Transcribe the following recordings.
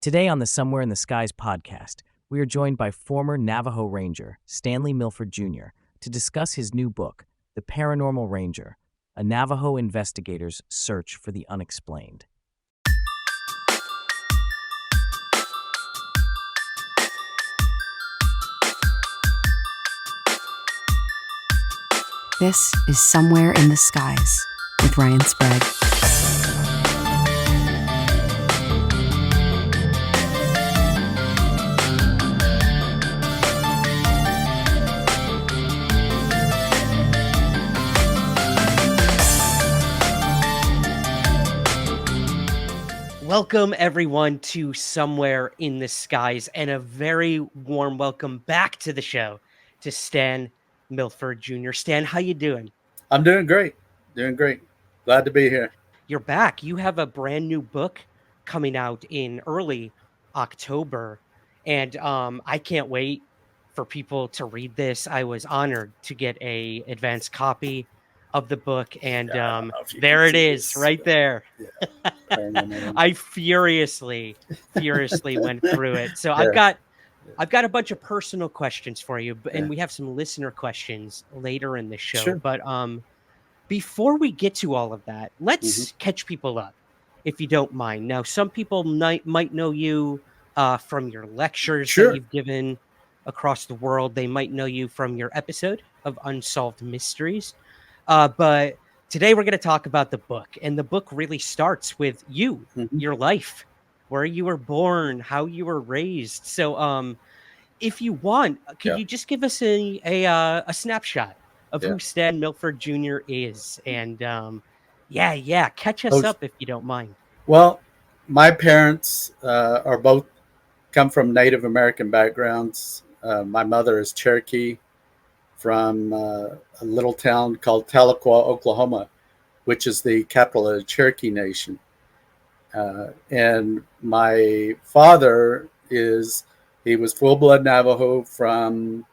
Today on the Somewhere in the Skies podcast, we are joined by former Navajo Ranger Stanley Milford Jr. to discuss his new book, The Paranormal Ranger, a Navajo Investigator's Search for the Unexplained. This is Somewhere in the Skies with Ryan Sprague. Welcome, everyone, to Somewhere in the Skies, and a very warm welcome back to the show to Stan Milford Jr. Stan, how you doing? I'm doing great. Glad to be here. You're back. You have a brand new book coming out in early October, and I can't wait for people to read this. I was honored to get a advanced copy of the book, and there it is, right there. Yeah. I furiously went through it. So I've got a bunch of personal questions for you, and we have some listener questions later in the show. Sure. But before we get to all of that, let's catch people up, if you don't mind. Now, some people might know you from your lectures that you've given across the world. They might know you from your episode of Unsolved Mysteries. But today we're going to talk about the book, and the book really starts with you, your life, where you were born, how you were raised. So, if you want, could you just give us a snapshot of who Stan Milford Jr. is? And catch us up if you don't mind. Well, my parents are both come from Native American backgrounds. My mother is Cherokee, from a little town called Tahlequah, Oklahoma, which is the capital of the Cherokee Nation. And my father he was full-blood Navajo from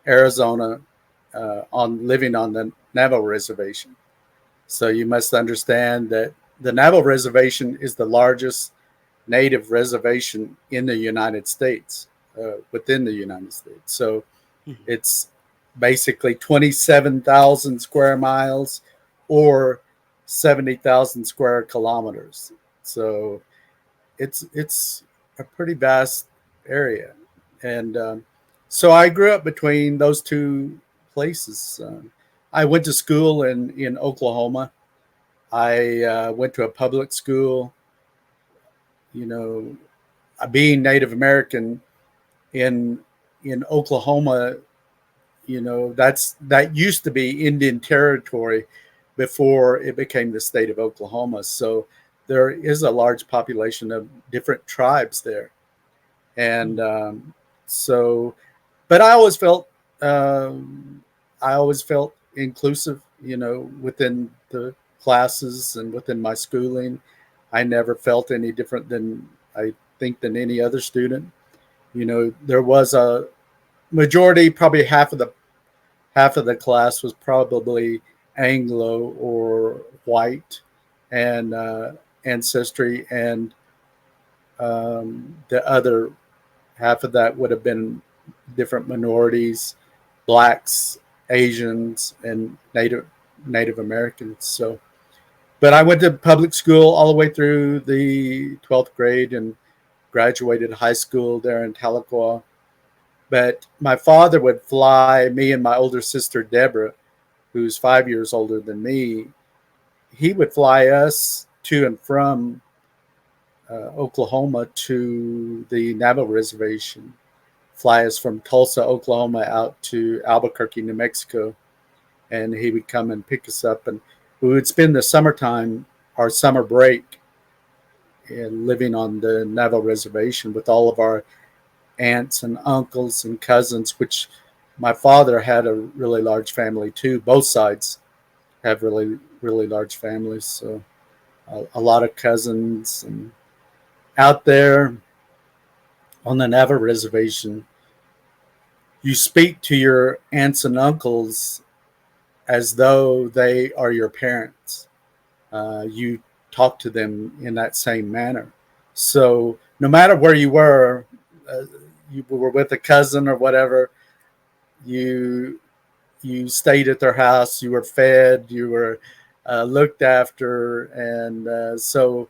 Arizona, living on the Navajo Reservation. So you must understand that the Navajo Reservation is the largest native reservation in the United States, within the United States. So it's basically 27,000 square miles or 70,000 square kilometers. So it's a pretty vast area. And so I grew up between those two places. I went to school in Oklahoma. I went to a public school. You know, being Native American in Oklahoma, you know, that used to be Indian territory before it became the state of Oklahoma. So there is a large population of different tribes there. And but I always felt inclusive, you know, within the classes and within my schooling. I never felt any different than any other student. You know, there was a majority, probably half of the class was probably Anglo or white and ancestry, and the other half of that would have been different minorities, blacks, Asians, and Native Americans. So, but I went to public school all the way through the 12th grade and graduated high school there in Tahlequah. But my father would fly me and my older sister, Deborah, who's 5 years older than me. He would fly us to and from Oklahoma to the Navajo Reservation, fly us from Tulsa, Oklahoma out to Albuquerque, New Mexico. And he would come and pick us up. And we would spend the summertime, our summer break, living on the Navajo Reservation with all of our aunts and uncles and cousins, which my father had a really large family too. Both sides have really, really large families. So a lot of cousins. And out there on the Navajo Reservation, you speak to your aunts and uncles as though they are your parents. You talk to them in that same manner. So no matter where you were with a cousin or whatever, you stayed at their house, you were fed, you were looked after, and so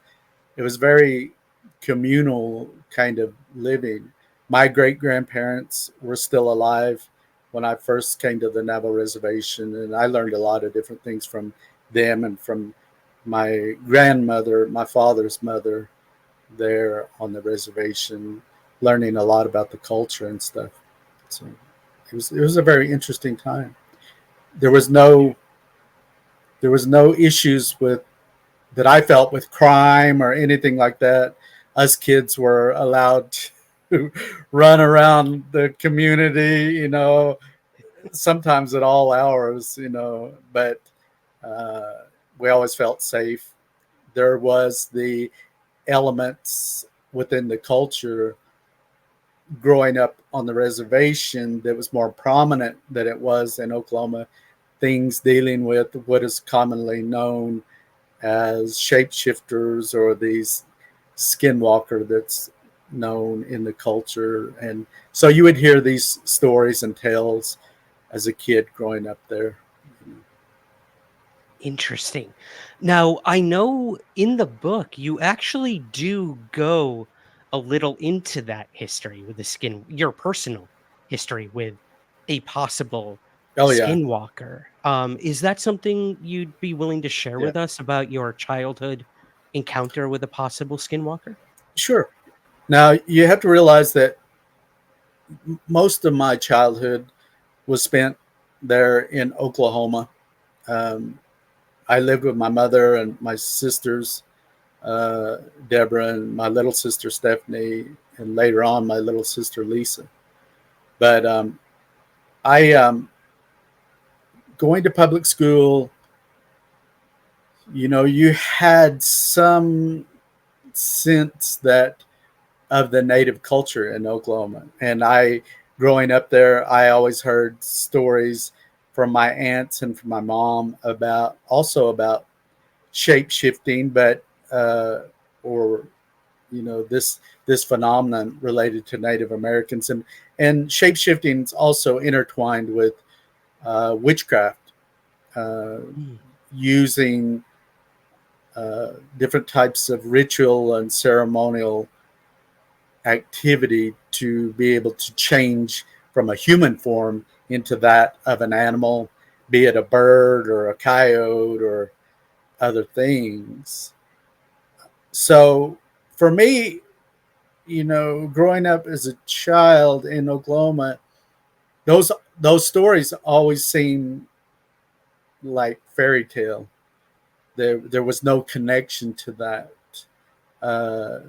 it was very communal kind of living. My great grandparents were still alive when I first came to the Navajo reservation, and I learned a lot of different things from them and from my grandmother, my father's mother, there on the reservation, learning a lot about the culture and stuff. So it was a very interesting time. There was no issues with that I felt with crime or anything like that. Us kids were allowed to run around the community, sometimes at all hours, but we always felt safe. There was the elements within the culture growing up on the reservation that was more prominent than it was in Oklahoma. Things dealing with what is commonly known as shapeshifters, or these Skinwalker that's known in the culture. And so you would hear these stories and tales as a kid growing up there. Interesting. Now, I know in the book you actually do go a little into that history with your personal history with a possible Oh yeah, skinwalker. Is that something you'd be willing to share yeah, with us about your childhood encounter with a possible skinwalker? sure. Now you have to realize that most of my childhood was spent there in Oklahoma. Um, I lived with my mother and my sisters, uh, Deborah, and my little sister Stephanie, and later on my little sister Lisa. But I going to public school, you had some sense that of the native culture in Oklahoma. And growing up there, I always heard stories from my aunts and from my mom about shape shifting, but or this phenomenon related to Native Americans, and shape shifting is also intertwined with witchcraft, uh, Mm. using different types of ritual and ceremonial activity to be able to change from a human form into that of an animal, be it a bird or a coyote or other things. So for me, growing up as a child in Oklahoma, those those stories always seem like fairy tale. There was no connection to that, uh,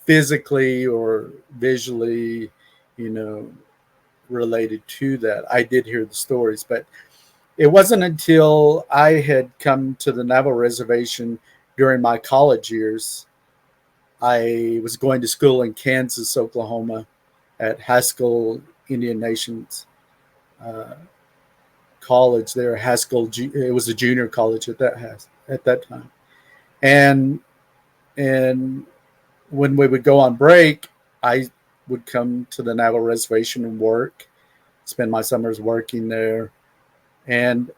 physically or visually, you know, related to that. I did hear the stories, but it wasn't until I had come to the Navajo reservation during my college years. I was going to school in Kansas, Oklahoma, at Haskell Indian Nations uh, College there. It was a junior college at that time, and and when we would go on break, I would come to the Navajo reservation and work, spend my summers working there. And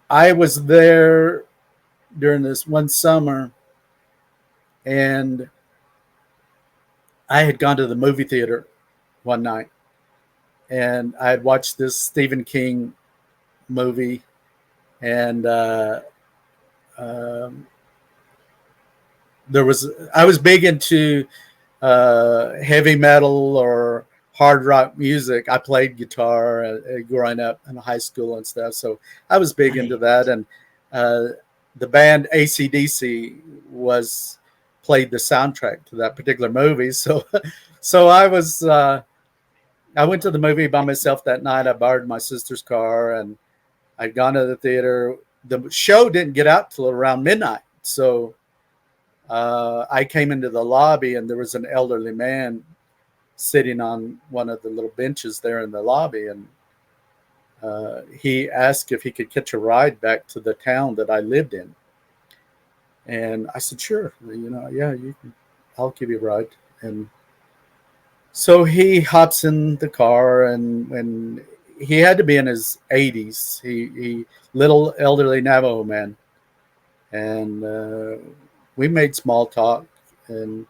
I was there during this one summer, and I had gone to the movie theater one night, and I had watched this Stephen King movie, and um, I was big into heavy metal or hard rock music. I played guitar growing up in high school and stuff, so I was big into Nice. that. And the band AC/DC played the soundtrack to that particular movie. So, so I went to the movie by myself that night. I borrowed my sister's car, and I'd gone to the theater. The show didn't get out till around midnight, so I came into the lobby, and there was an elderly man sitting on one of the little benches there in the lobby, and he asked if he could catch a ride back to the town that I lived in. And I said, sure, yeah, you can, I'll give you a ride. And so he hops in the car, and he had to be in his 80s. He little elderly Navajo man, and we made small talk, and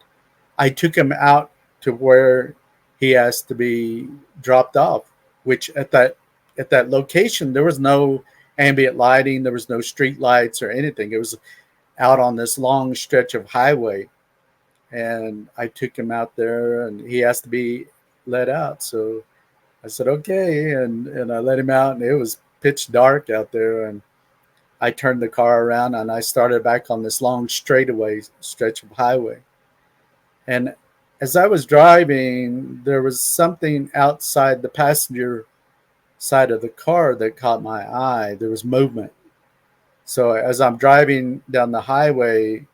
I took him out to where he has to be dropped off, which at that location there was no ambient lighting, there was no street lights or anything. It was out on this long stretch of highway, and I took him out there, and he has to be let out. So I said okay, and I let him out, and it was pitch dark out there, and I turned the car around and I started back on this long straightaway stretch of highway. And as I was driving, there was something outside the passenger side of the car that caught my eye. There was movement. So as I'm driving down the highway,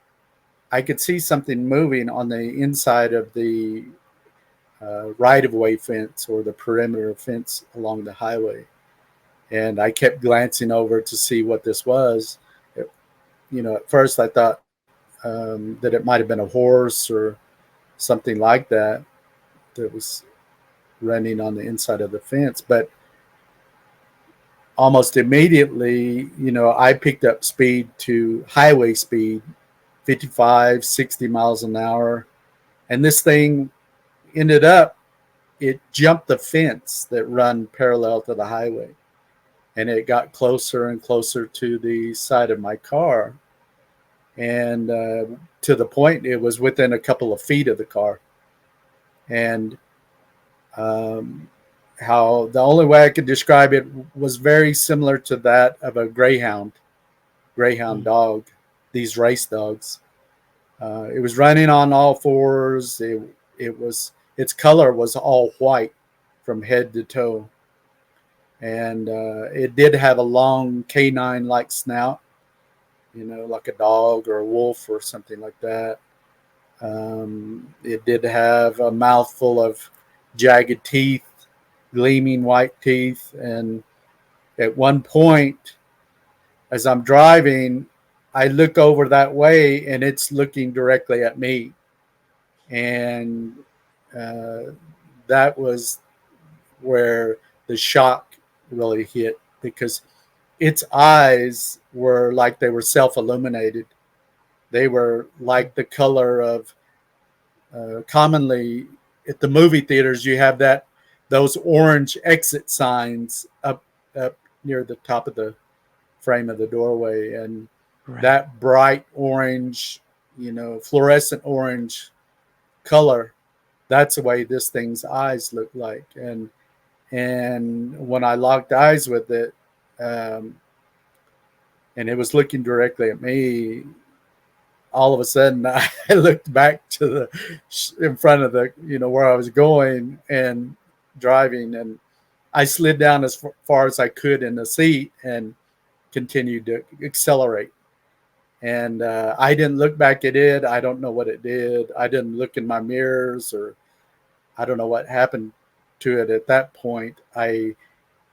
I could see something moving on the inside of the right-of-way fence or the perimeter fence along the highway. And I kept glancing over to see what this was. At first I thought that it might have been a horse or something like that was running on the inside of the fence. But almost immediately, I picked up speed to highway speed, 55, 60 miles an hour. And this thing it jumped the fence that run parallel to the highway. And it got closer and closer to the side of my car. And to the point it was within a couple of feet of the car. And how the only way I could describe it was very similar to that of a greyhound dog, these race dogs. It was running on all fours. Its color was all white from head to toe. And it did have a long canine-like snout, like a dog or a wolf or something like that. It did have a mouthful of jagged teeth, gleaming white teeth. And at one point, as I'm driving, I look over that way and it's looking directly at me. And that was where the shock really hit, because its eyes were like they were self-illuminated. They were like the color of commonly at the movie theaters, you have those orange exit signs up near the top of the frame of the doorway, and that bright orange, fluorescent orange color, that's the way this thing's eyes look like. And when I locked eyes with it, and it was looking directly at me, all of a sudden I looked back to in front of the, where I was going and driving, and I slid down as far as I could in the seat and continued to accelerate. And I didn't look back at it. I don't know what it did. I didn't look in my mirrors, or I don't know what happened to it at that point.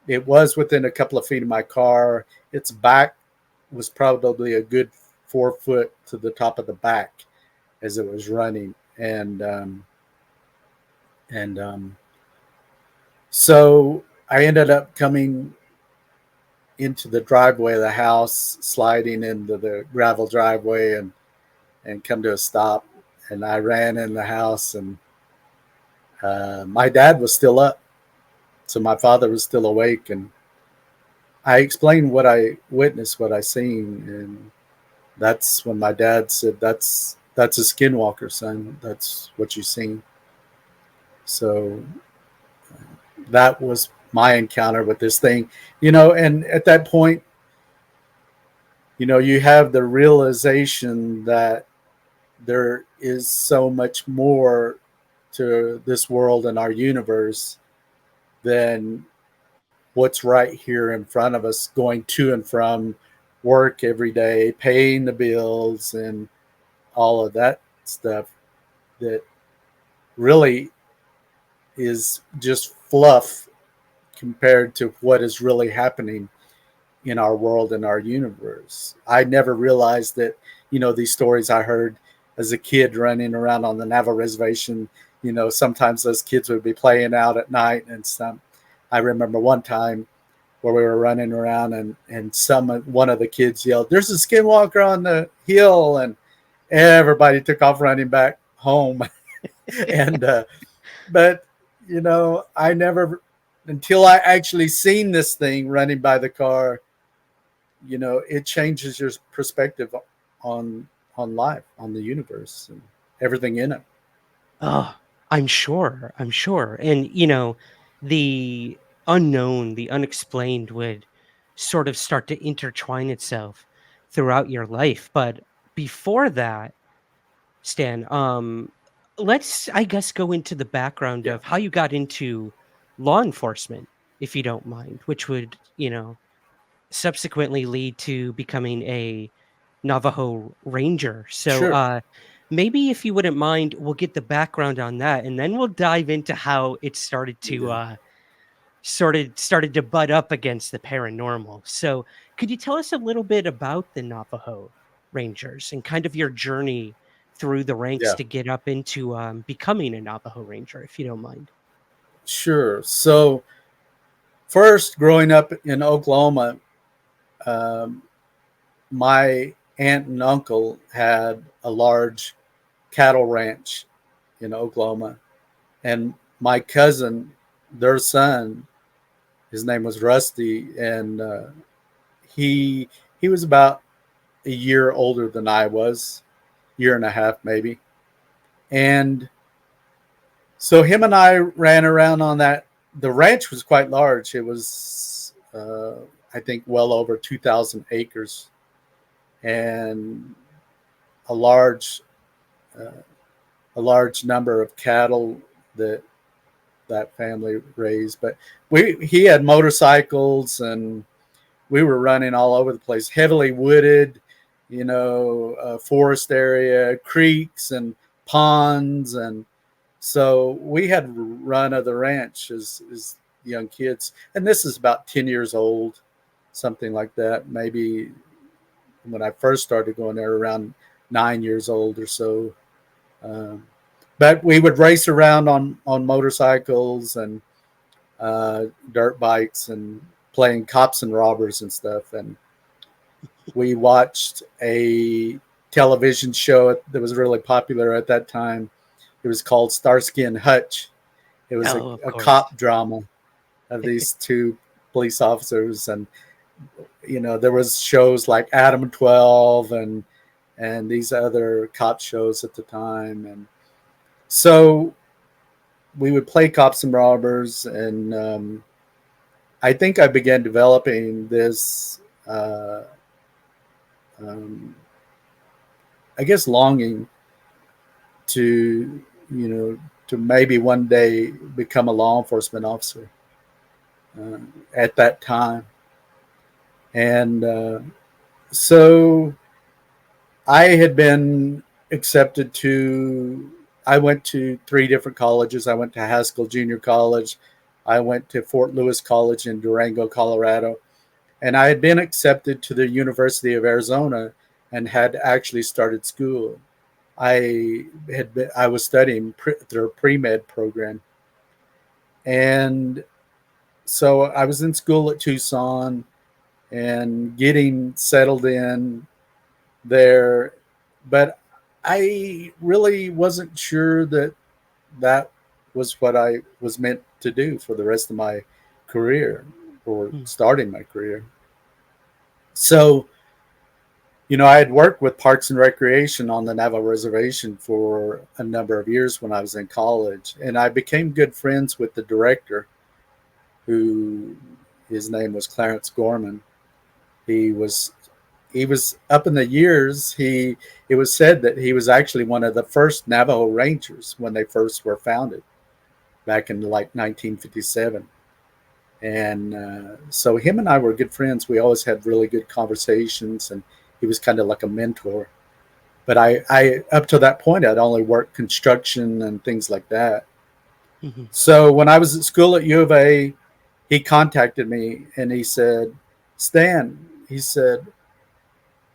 It was within a couple of feet of my car. Its back was probably a good 4 foot to the top of the back as it was running. And so I ended up coming into the driveway of the house, sliding into the gravel driveway and come to a stop. And I ran in the house, and my dad was still up. So my father was still awake, and I explained what I witnessed, what I seen. And that's when my dad said, that's a skinwalker, son. That's what you seen. So that was my encounter with this thing, and at that point, you have the realization that there is so much more to this world and our universe than what's right here in front of us, going to and from work every day, paying the bills and all of that stuff that really is just fluff compared to what is really happening in our world and our universe. I never realized that, these stories I heard, as a kid running around on the Navajo reservation. You know, sometimes those kids would be playing out at night, and I remember one time where we were running around, and one of the kids yelled, "There's a skinwalker on the hill," and everybody took off running back home. And but you know, I never, until I actually seen this thing running by the car, you know, it changes your perspective on life, on the universe, and everything in it. Oh, I'm sure. I'm sure. And, the unknown, the unexplained would sort of start to intertwine itself throughout your life. But before that, Stan, let's, I guess, go into the background Yeah, of how you got into law enforcement, if you don't mind, which would, subsequently lead to becoming a Navajo Ranger. So, sure. maybe if you wouldn't mind, we'll get the background on that, and then we'll dive into how it started to Yeah, started to butt up against the paranormal. So, could you tell us a little bit about the Navajo Rangers and kind of your journey through the ranks yeah, to get up into becoming a Navajo Ranger, if you don't mind? sure. So first, growing up in Oklahoma, um, my aunt and uncle had a large cattle ranch in Oklahoma, and my cousin, their son, his name was Rusty, and he was about a year older than I was, year and a half maybe, and so him and I ran around on that. The ranch was quite large. It was, I think, well over 2,000 acres, and a large, uh, a large number of cattle that family raised. But he had motorcycles, and we were running all over the place, heavily wooded, you know, forest area, creeks and ponds, and so we had run of the ranch as young kids. And this is about 10 years old, something like that. Maybe when I first started going there, around 9 years old or so. Um, but we would race around on motorcycles and dirt bikes and playing cops and robbers and stuff. And we watched a television show that was really popular at that time. It was called Starsky and Hutch. It was Oh, of a course. cop drama of these two police officers, and you know, there was shows like Adam 12 and these other cop shows at the time. And so we would play cops and robbers, and I think I began developing this um, I guess longing to, you know, to maybe one day become a law enforcement officer uh, at that time. And so I had been accepted to, I went to 3 different colleges. I went to Haskell Junior College. I went to Fort Lewis College in Durango, Colorado. And I had been accepted to the University of Arizona and had actually started school. I was studying their pre-med program. And so I was in school at Tucson and getting settled in there, but I really wasn't sure that that was what I was meant to do for the rest of my career, or Hmm. starting my career. So, you know, I had worked with Parks and Recreation on the Navajo Reservation for a number of years when I was in college, and I became good friends with the director, who, his name was Clarence Gorman. He was up in the years. It was said that he was actually one of the first Navajo Rangers when they first were founded back in like 1957. And so him and I were good friends. We always had really good conversations, and he was kind of like a mentor. But I up to that point, I'd only worked construction and things like that. Mhm. So when I was at school at U of A, he contacted me and he said, "Stan," he said,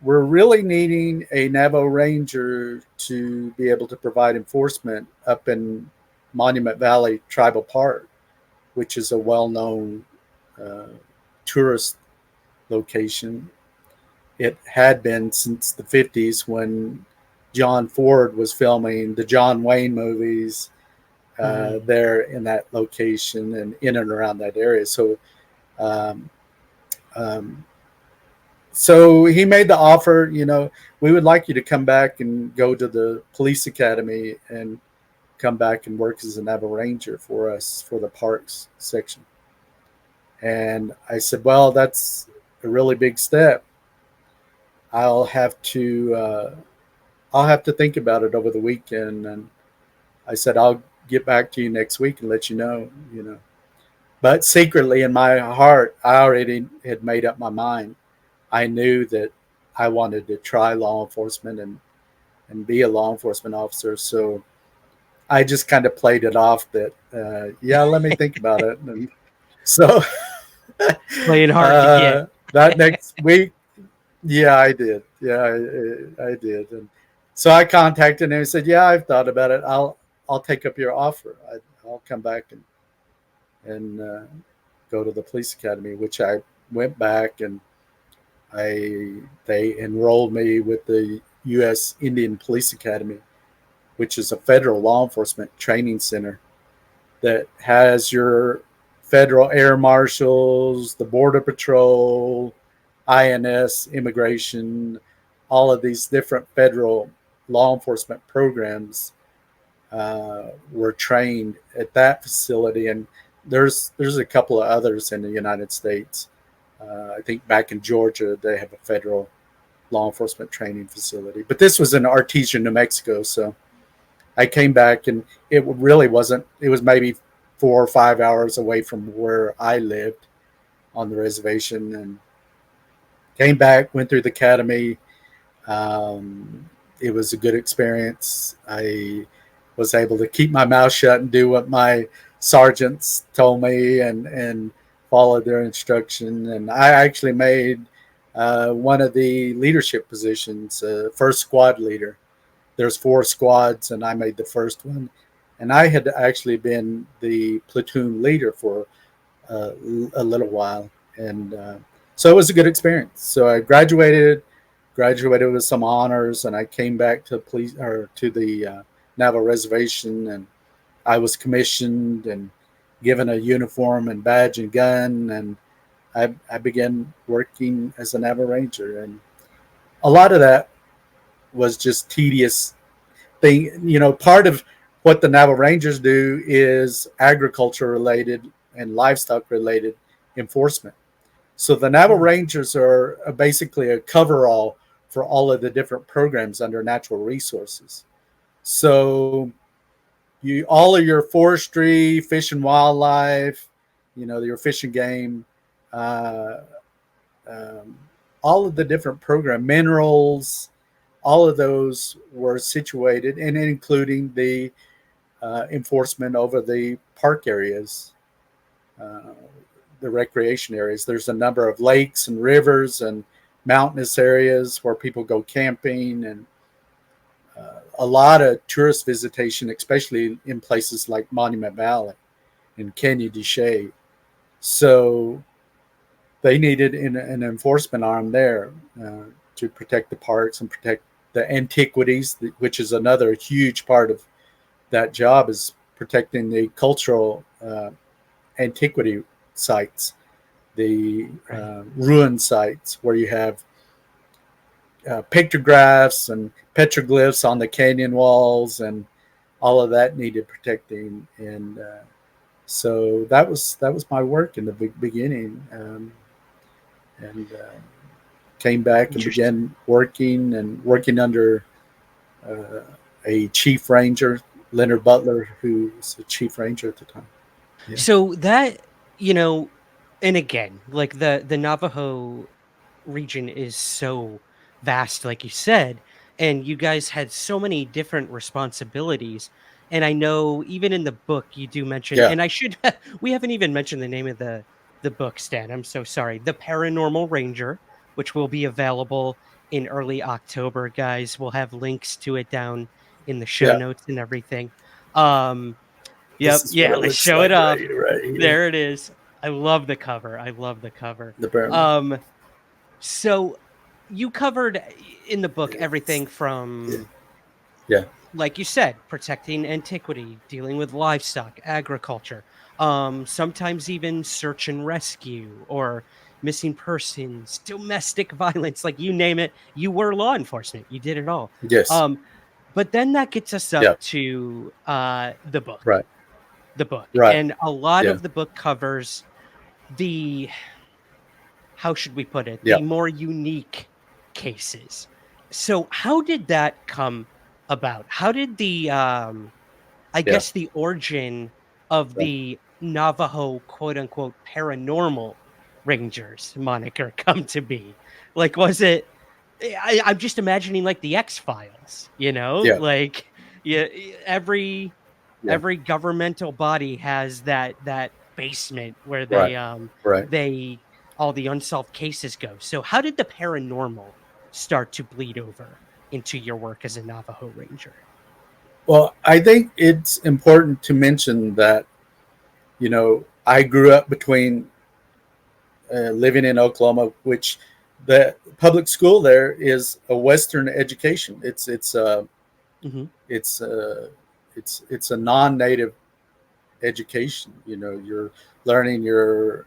we're really needing a Navajo Ranger to be able to provide enforcement up in Monument Valley Tribal Park, which is a well-known tourist location. It had been since the 50s when John Ford was filming the John Wayne movies there in that location and in and around that area. So so he made the offer, we would like you to come back and go to the police academy and come back and work as a Navajo Ranger for us for the parks section. And I said, well, that's a really big step. I'll have to think about it over the weekend. And I said, I'll get back to you next week and let you know. But secretly in my heart, I already had made up my mind. I knew that I wanted to try law enforcement and be a law enforcement officer. So I just kind of played it off that, let me think about it. And so playing hard to get. That next week, I did. Yeah, I did. And so I contacted him and said, I've thought about it. I'll take up your offer. I'll come back and go to the police academy, which I went back and they enrolled me with the U.S. Indian Police Academy, which is a federal law enforcement training center that has your federal air marshals, the border patrol, INS, immigration, all of these different federal law enforcement programs were trained at that facility. And there's a couple of others in the United States. I think back in Georgia, they have a federal law enforcement training facility. But this was in Artesia, New Mexico. So I came back, and it really wasn't. It was maybe 4 or 5 hours away from where I lived on the reservation. And came back, went through the academy. It was a good experience. I was able to keep my mouth shut and do what my sergeants told me and follow their instruction. And I actually made one of the leadership positions, first squad leader. There's 4 squads, and I made the first one. And I had actually been the platoon leader for a little while. And so it was a good experience. So I graduated with some honors, and I came back to the Navajo Reservation, and I was commissioned and given a uniform and badge and gun, and I began working as a Navajo Ranger. And a lot of that was just tedious thing. Part of what the Navajo Rangers do is agriculture related and livestock related enforcement. So the Navajo Rangers are basically a coverall for all of the different programs under natural resources. So all of your forestry, fish and wildlife, your fish and game, all of the different program, minerals, all of those were situated, and including the enforcement over the park areas, the recreation areas. There's a number of lakes and rivers and mountainous areas where people go camping, and a lot of tourist visitation, especially in places like Monument Valley and Canyon de Chelly. So they needed an enforcement arm there to protect the parks and protect the antiquities, which is another huge part of that job, is protecting the cultural antiquity sites, the ruin sites where you have pictographs and petroglyphs on the canyon walls, and all of that needed protecting. And so that was my work in the beginning, and came back and began working under a chief ranger, Leonard Butler, who was the chief ranger at the time. Yeah. So that, and again, like the Navajo region is so vast, like you said, and you guys had so many different responsibilities. And I know even in the book you do mention, and we haven't even mentioned the name of the book, Stan. I'm so sorry. The Paranormal Ranger, which will be available in early October, guys. We'll have links to it down in the show Yeah. notes and everything. Yep, This is what yeah, it let's looks show like it up. right here. There it is. I love the cover. I love the cover. The Paranormal. So you covered in the book everything from, Yeah. like you said, protecting antiquity, dealing with livestock, agriculture, sometimes even search and rescue or missing persons, domestic violence, like you name it, you were law enforcement. You did it all. Yes. But then that gets us up Yeah. to the book. Right. The book. Right. And a lot Yeah. of the book covers the, how should we put it, Yeah. the more unique cases. So how did that come about? How did the I guess the origin of the Navajo quote unquote paranormal Rangers moniker come to be? Like, was it I'm just imagining like the X-Files, you know? Yeah. Like, yeah, every Yeah. governmental body has that basement where Right. Right. they all the unsolved cases go. So how did the paranormal start to bleed over into your work as a Navajo Ranger? Well, I think it's important to mention that, I grew up between living in Oklahoma, which the public school there is a Western education. It's a non-native education. You're learning your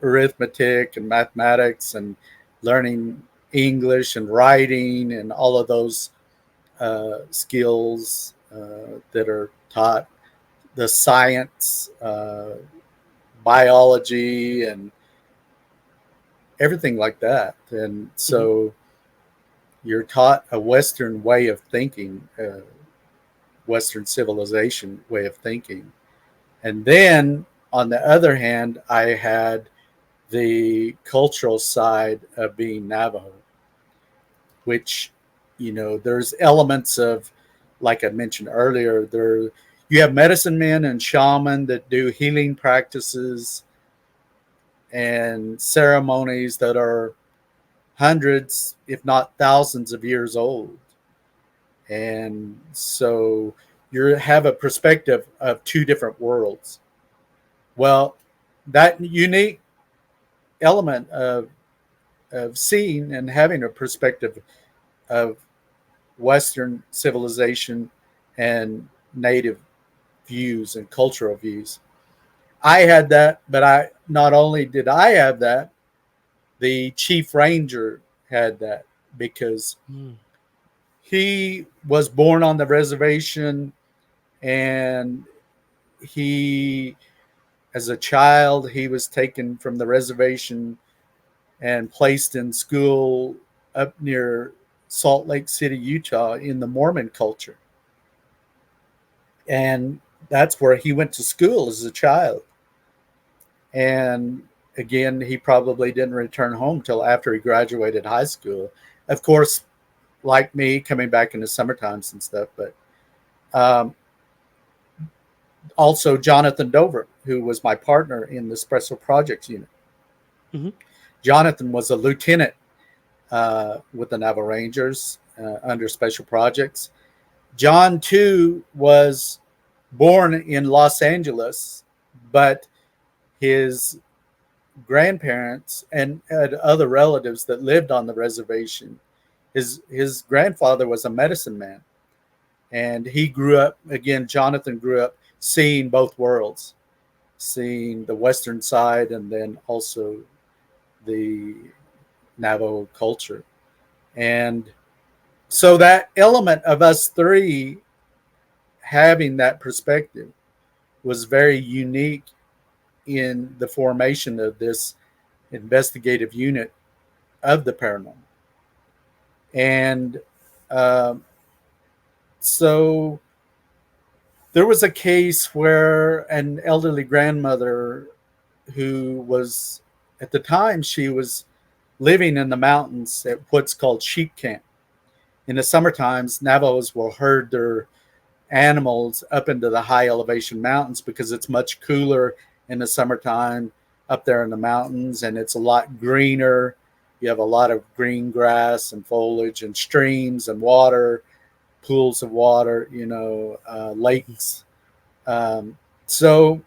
arithmetic and mathematics and learning English and writing and all of those skills that are taught, the science, biology, and everything like that. And so you're taught a Western way of thinking, Western civilization way of thinking. And then on the other hand, I had the cultural side of being Navajo, which, there's elements of, like I mentioned earlier, you have medicine men and shaman that do healing practices and ceremonies that are hundreds, if not thousands of years old. And so you have a perspective of two different worlds. Well, that unique element of seeing and having a perspective of Western civilization and native views and cultural views, I had that, but not only did I have that, the chief ranger had that, because he was born on the reservation, and as a child, he was taken from the reservation and placed in school up near Salt Lake City, Utah, in the Mormon culture. And that's where he went to school as a child. And again, he probably didn't return home till after he graduated high school. Of course, like me, coming back in the summer times and stuff. But also Jonathan Dover, who was my partner in the Special Projects Unit. Jonathan was a lieutenant with the Navajo Rangers under Special Projects. John, too, was born in Los Angeles, but his grandparents and had other relatives that lived on the reservation. His grandfather was a medicine man, and he grew up, again, Jonathan grew up seeing both worlds, seeing the Western side and then also the Navajo culture. And so that element of us three having that perspective was very unique in the formation of this investigative unit of the paranormal. And so there was a case where an elderly grandmother who was, at the time, she was living in the mountains at what's called sheep camp. In the summer times, Navajos will herd their animals up into the high elevation mountains because it's much cooler in the summertime up there in the mountains, and it's a lot greener. You have a lot of green grass and foliage and streams and water, pools of water, lakes. So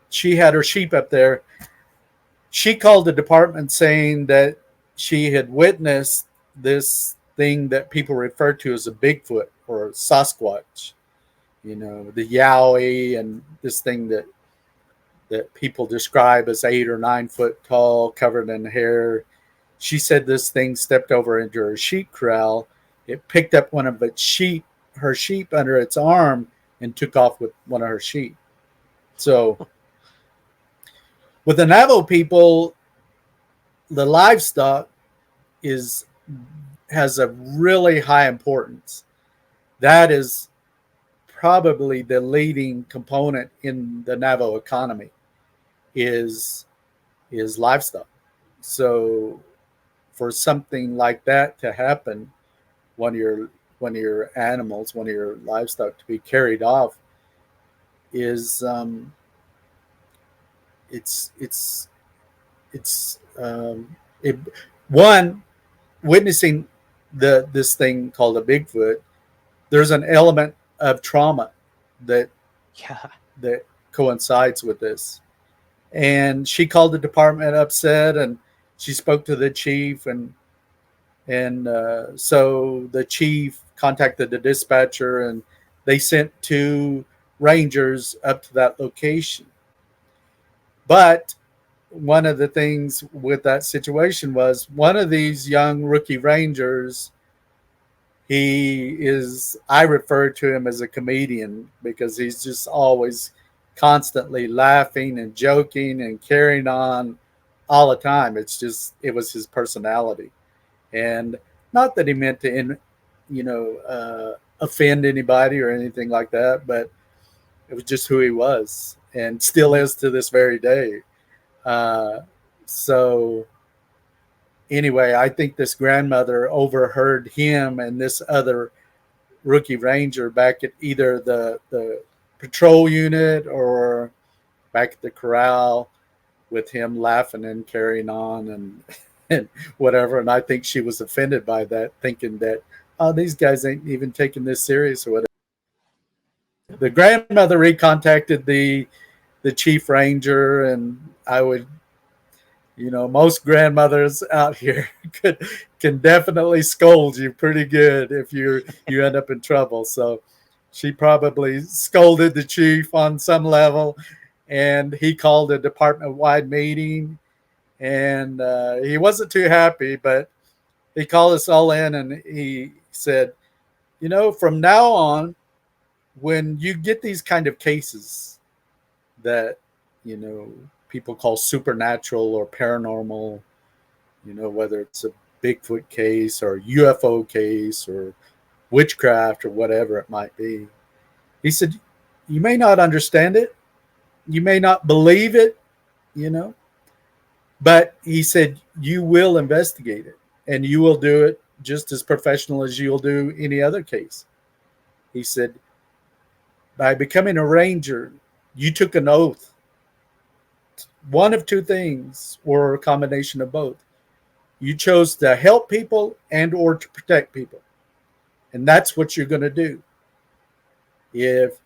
she had her sheep up there. She called the department saying that she had witnessed this thing that people refer to as a Bigfoot or Sasquatch, the Yowie, and this thing that people describe as 8 or 9 foot tall, covered in hair. She said this thing stepped over into her sheep corral. It picked up one of her sheep under its arm, and took off with one of her sheep. So with the Navajo people, the livestock has a really high importance. That is probably the leading component in the Navajo economy is livestock. So for something like that to happen, one of your animals, one of your livestock to be carried off, is one, witnessing this thing called a Bigfoot. There's an element of trauma that coincides with this. And she called the department upset, and she spoke to the chief, and so the chief contacted the dispatcher, and they sent 2 rangers up to that location. But one of the things with that situation was one of these young rookie rangers, I refer to him as a comedian, because he's just always constantly laughing and joking and carrying on all the time. It was his personality. And not that he meant to, offend anybody or anything like that, but it was just who he was, and still is to this very day. So anyway, I think this grandmother overheard him and this other rookie ranger back at either the patrol unit or back at the corral, with him laughing and carrying on and whatever. And I think she was offended by that, thinking that, oh, these guys ain't even taking this serious or whatever. The grandmother recontacted the chief ranger, and I would, most grandmothers out here can definitely scold you pretty good if you end up in trouble. So she probably scolded the chief on some level, and he called a department-wide meeting, and he wasn't too happy, but he called us all in, and he said, from now on, when you get these kind of cases that, people call supernatural or paranormal, whether it's a Bigfoot case or UFO case or witchcraft or whatever it might be, he said, you may not understand it, you may not believe it, but he said, you will investigate it, and you will do it just as professional as you'll do any other case. He said, by becoming a ranger, you took an oath. One of 2 things, or a combination of both. You chose to help people and or to protect people. And that's what you're going to do. If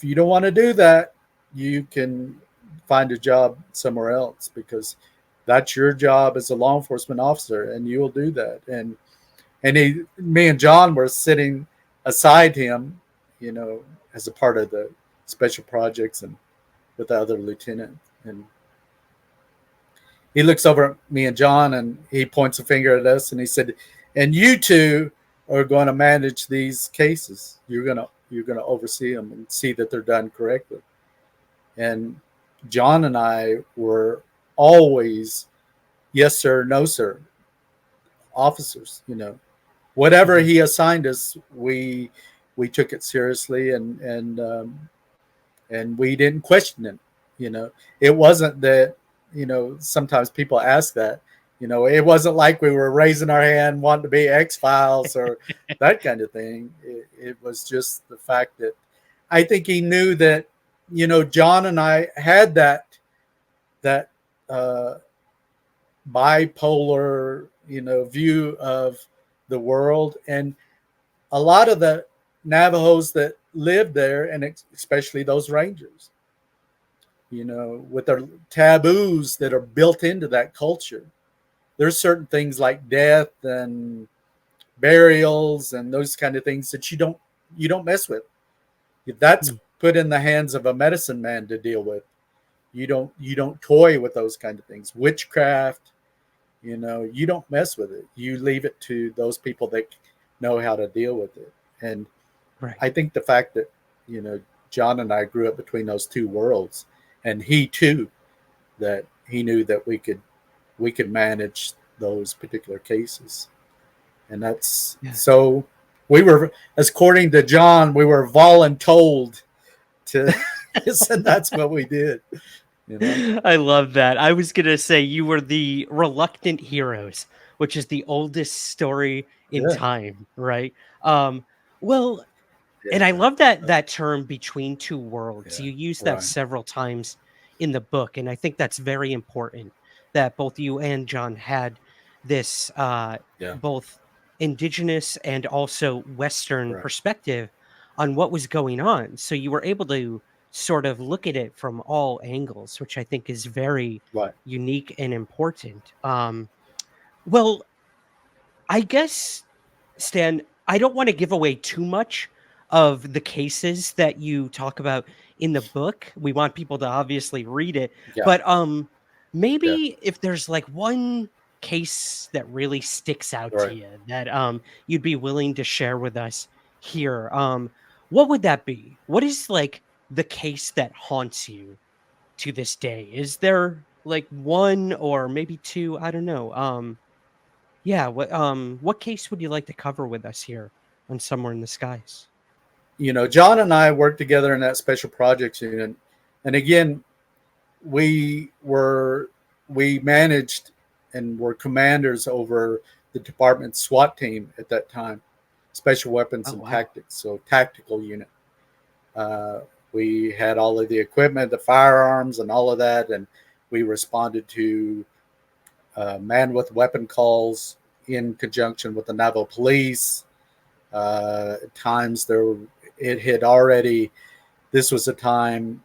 you don't want to do that, you can find a job somewhere else, because that's your job as a law enforcement officer, and you will do that. And me and John were sitting aside him, as a part of the special projects and with the other lieutenant. And he looks over at me and John, and he points a finger at us, and he said, and you 2 are going to manage these cases. You're going to oversee them and see that they're done correctly. And John and I were always yes sir, no sir officers. Whatever he assigned us, we took it seriously, and we didn't question him. It wasn't that, sometimes people ask that, it wasn't like we were raising our hand wanting to be X-Files or that kind of thing. It was just the fact that I think he knew that, John and I had that bipolar, view of the world. And a lot of the Navajos that lived there, and especially those Rangers, with their taboos that are built into that culture. There's certain things like death and burials and those kind of things that you don't mess with. If that's put in the hands of a medicine man to deal with, you don't toy with those kind of things. Witchcraft, you don't mess with it. You leave it to those people that know how to deal with it. And Right. I think the fact that John and I grew up between those two worlds, and he too, that he knew that we could manage those particular cases. And that's so we were, according to John, we were voluntold to and that's what we did. I love that. I was gonna say you were the reluctant heroes, which is the oldest story in time, right? Well, and I love that term between two worlds. You use that several times in the book, and I think that's very important that both you and John had this both indigenous and also Western perspective on what was going on. So you were able to sort of look at it from all angles, which I think is very unique and important. Well, I guess, Stan, I don't want to give away too much of the cases that you talk about in the book. We want people to obviously read it. But maybe if there's like one case that really sticks out to you that you'd be willing to share with us here, what would that be? What is like the case that haunts you to this day? Is there like one or maybe two? I don't know. Yeah, what case would you like to cover with us here on Somewhere in the Skies? John and I worked together in that special projects unit. And again, we managed and were commanders over the department's SWAT team at that time, Special Weapons and Tactics, so tactical unit. We had all of the equipment, the firearms and all of that, and we responded to man with weapon calls in conjunction with the Navajo police. At times this was a time,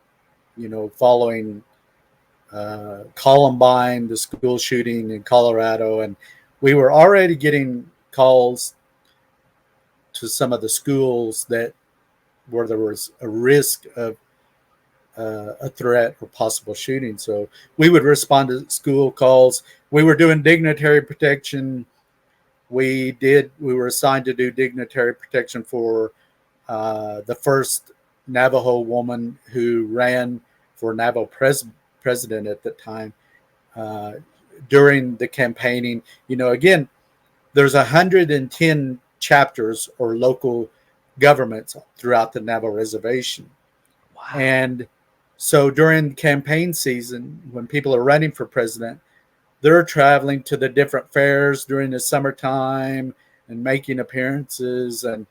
following Columbine, the school shooting in Colorado, and we were already getting calls to some of the schools where there was a risk of a threat or possible shooting. So we would respond to school calls. We were doing dignitary protection. We were assigned to do dignitary protection for the first Navajo woman who ran for Navajo president at the time. During the campaigning, again, there's 110 chapters or local governments throughout the Navajo reservation. Wow. And so during campaign season, when people are running for president, they're traveling to the different fairs during the summertime and making appearances. And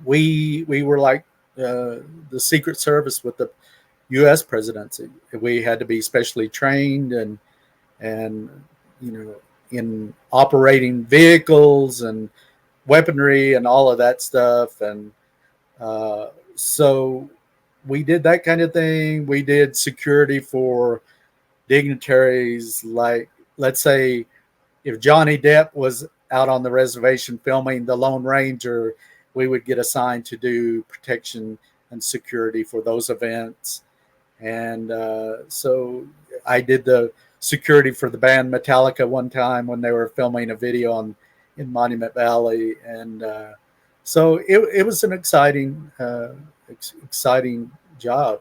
we were like the Secret Service with the U.S. presidency. We had to be specially trained and in operating vehicles and weaponry and all of that stuff. And so we did that kind of thing. We did security for dignitaries. Like, let's say if Johnny Depp was out on the reservation filming The Lone Ranger, we would get assigned to do protection and security for those events. And so I did the security for the band Metallica one time when they were filming a video in Monument Valley. And so it was an exciting job,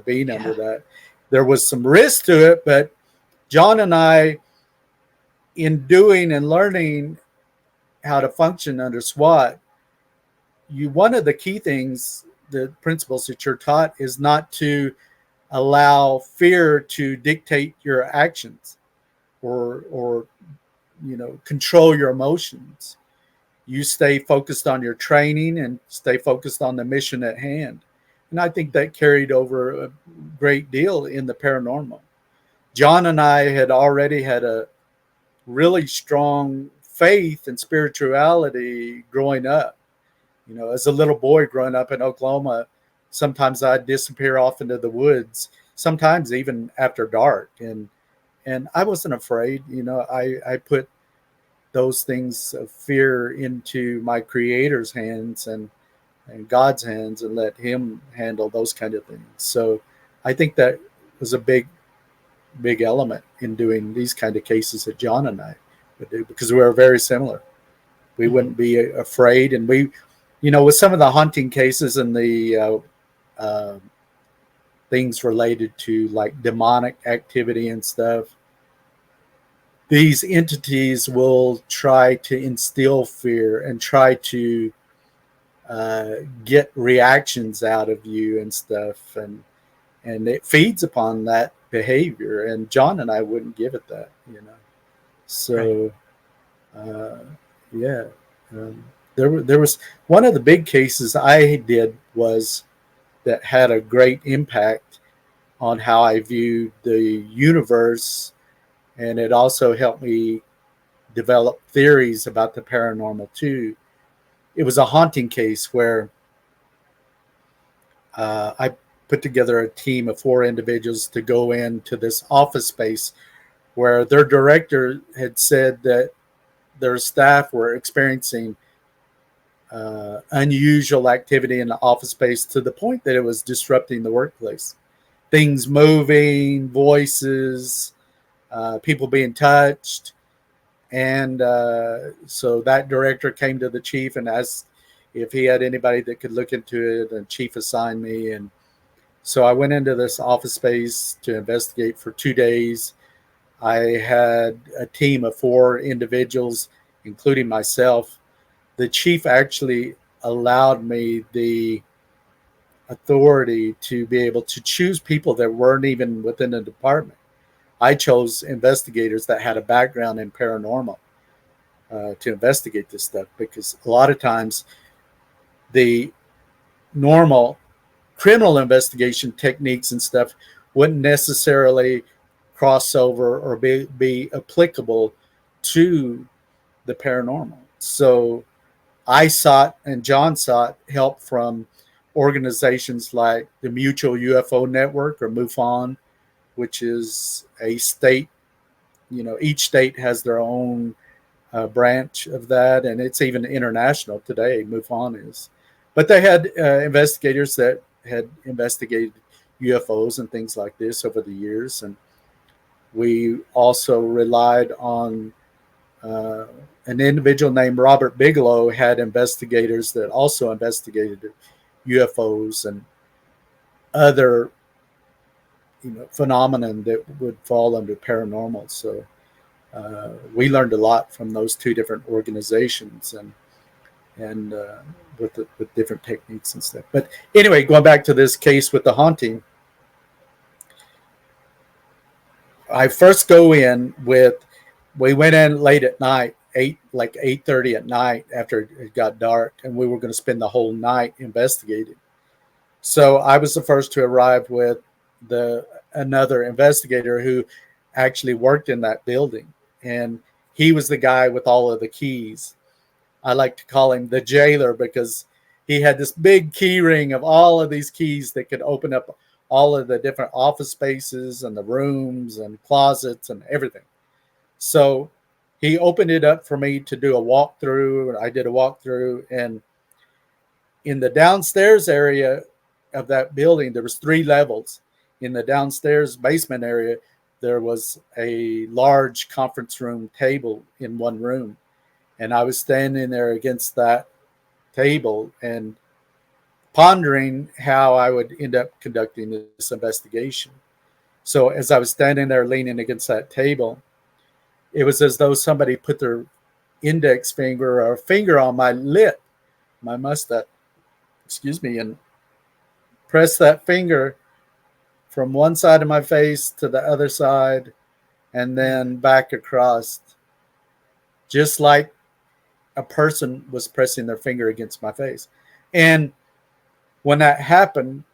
being under that. There was some risk to it, but John and I, in doing and learning how to function under SWAT, one of the key things, the principles that you're taught, is not to allow fear to dictate your actions or control your emotions. You stay focused on your training and stay focused on the mission at hand. And I think that carried over a great deal in the paranormal. John and I had already had a really strong faith and spirituality growing up. You know, as a little boy growing up in Oklahoma, sometimes I'd disappear off into the woods, sometimes even after dark. And I wasn't afraid. You know, I put those things of fear into my creator's hands and God's hands and let him handle those kind of things. So I think that was a big element in doing these kind of cases that John and I would do, because we are very similar. We wouldn't be afraid. And we, you know, with some of the haunting cases and the things related to like demonic activity and stuff, these entities will try to instill fear and try to get reactions out of you and stuff, and it feeds upon that behavior. And John and I wouldn't give it that, you know. So, yeah, there was one of the big cases I did was that had a great impact on how I viewed the universe, and it also helped me develop theories about the paranormal too. It was a haunting case where I put together a team of 4 individuals to go into this office space where their director had said that their staff were experiencing unusual activity in the office space to the point that it was disrupting the workplace. Things moving, voices, people being touched. And so that director came to the chief and asked if he had anybody that could look into it, and chief assigned me. And so I went into this office space to investigate for 2 days. I had a team of 4 individuals, including myself. The chief actually allowed me the authority to be able to choose people that weren't even within the department. I chose investigators that had a background in paranormal to investigate this stuff, because a lot of times the normal criminal investigation techniques and stuff wouldn't necessarily cross over or be applicable to the paranormal. So I sought, and John sought, help from organizations like the Mutual UFO Network, or MUFON, which is a state, you know, each state has their own branch of that, and it's even international today, MUFON is. But they had investigators that had investigated UFOs and things like this over the years. And we also relied on an individual named Robert Bigelow had investigators that also investigated UFOs and other, you know, phenomenon that would fall under paranormal. So we learned a lot from those 2 different organizations, and with different techniques and stuff. But anyway, going back to this case with the haunting, I first go in with, we went in late at night, 8:30 at night after it got dark, and we were going to spend the whole night investigating. So I was the first to arrive with another investigator who actually worked in that building, and he was the guy with all of the keys. I like to call him the jailer, because he had this big key ring of all of these keys that could open up all of the different office spaces and the rooms and closets and everything. So he opened it up for me to do a walkthrough. I did a walkthrough, and in the downstairs area of that building, there was 3 levels. In the downstairs basement area, there was a large conference room table in one room. And I was standing there against that table and pondering how I would end up conducting this investigation. So as I was standing there leaning against that table, it was as though somebody put their index finger or finger on my lip, my mustache, and pressed that finger from one side of my face to the other side and then back across, just like a person was pressing their finger against my face. And when that happened,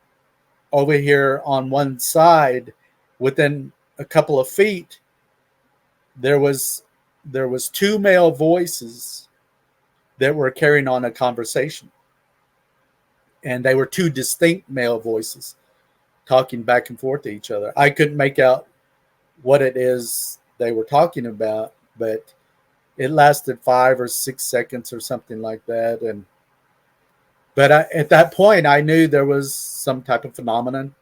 over here on one side, within a couple of feet, there was there was two male voices that were carrying on a conversation. And they were two distinct male voices talking back and forth to each other. I couldn't make out what it is they were talking about, but it lasted 5 or 6 seconds or something like that. But at that point, I knew there was some type of phenomenon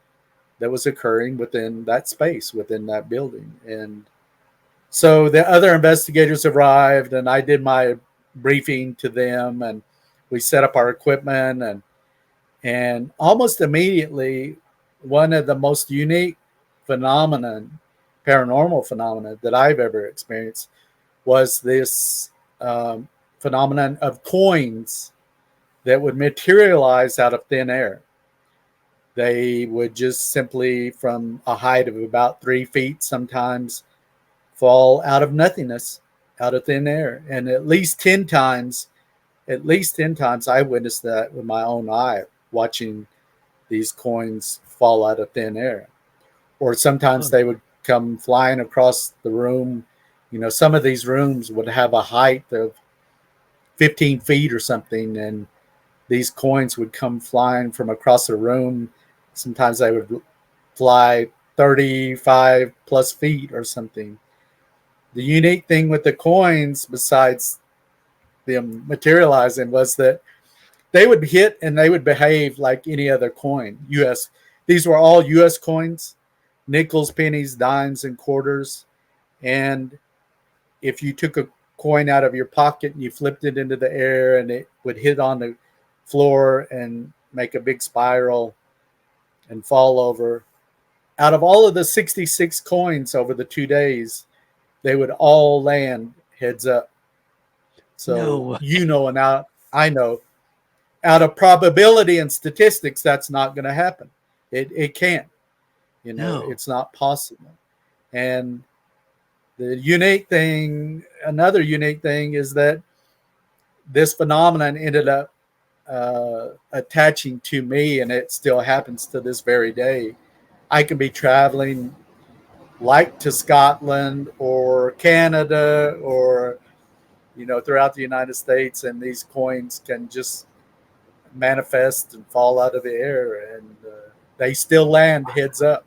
that was occurring within that space, within that building. And so the other investigators arrived, and I did my briefing to them, and we set up our equipment, and almost immediately, one of the most unique paranormal phenomena that I've ever experienced was this phenomenon of coins that would materialize out of thin air. They would just simply, from a height of about 3 feet, sometimes fall out of nothingness, out of thin air. And at least 10 times, I witnessed that with my own eye, watching these coins fall out of thin air. Or sometimes they would come flying across the room. You know, some of these rooms would have a height of 15 feet or something, and these coins would come flying from across the room. Sometimes they would fly 35 plus feet or something. The unique thing with the coins, besides them materializing, was that they would hit and they would behave like any other coin. These were all U.S. coins, nickels, pennies, dimes, and quarters. And if you took a coin out of your pocket and you flipped it into the air, and it would hit on the floor and make a big spiral and fall over. Out of all of the 66 coins over the 2 days, they would all land heads up. So and I know, out of probability and statistics, that's not going to happen. It can't. It's not possible. And another unique thing is that this phenomenon ended up attaching to me, and it still happens to this very day. I can be traveling like to Scotland or Canada or throughout the United States, and these coins can just manifest and fall out of the air, and they still land heads up.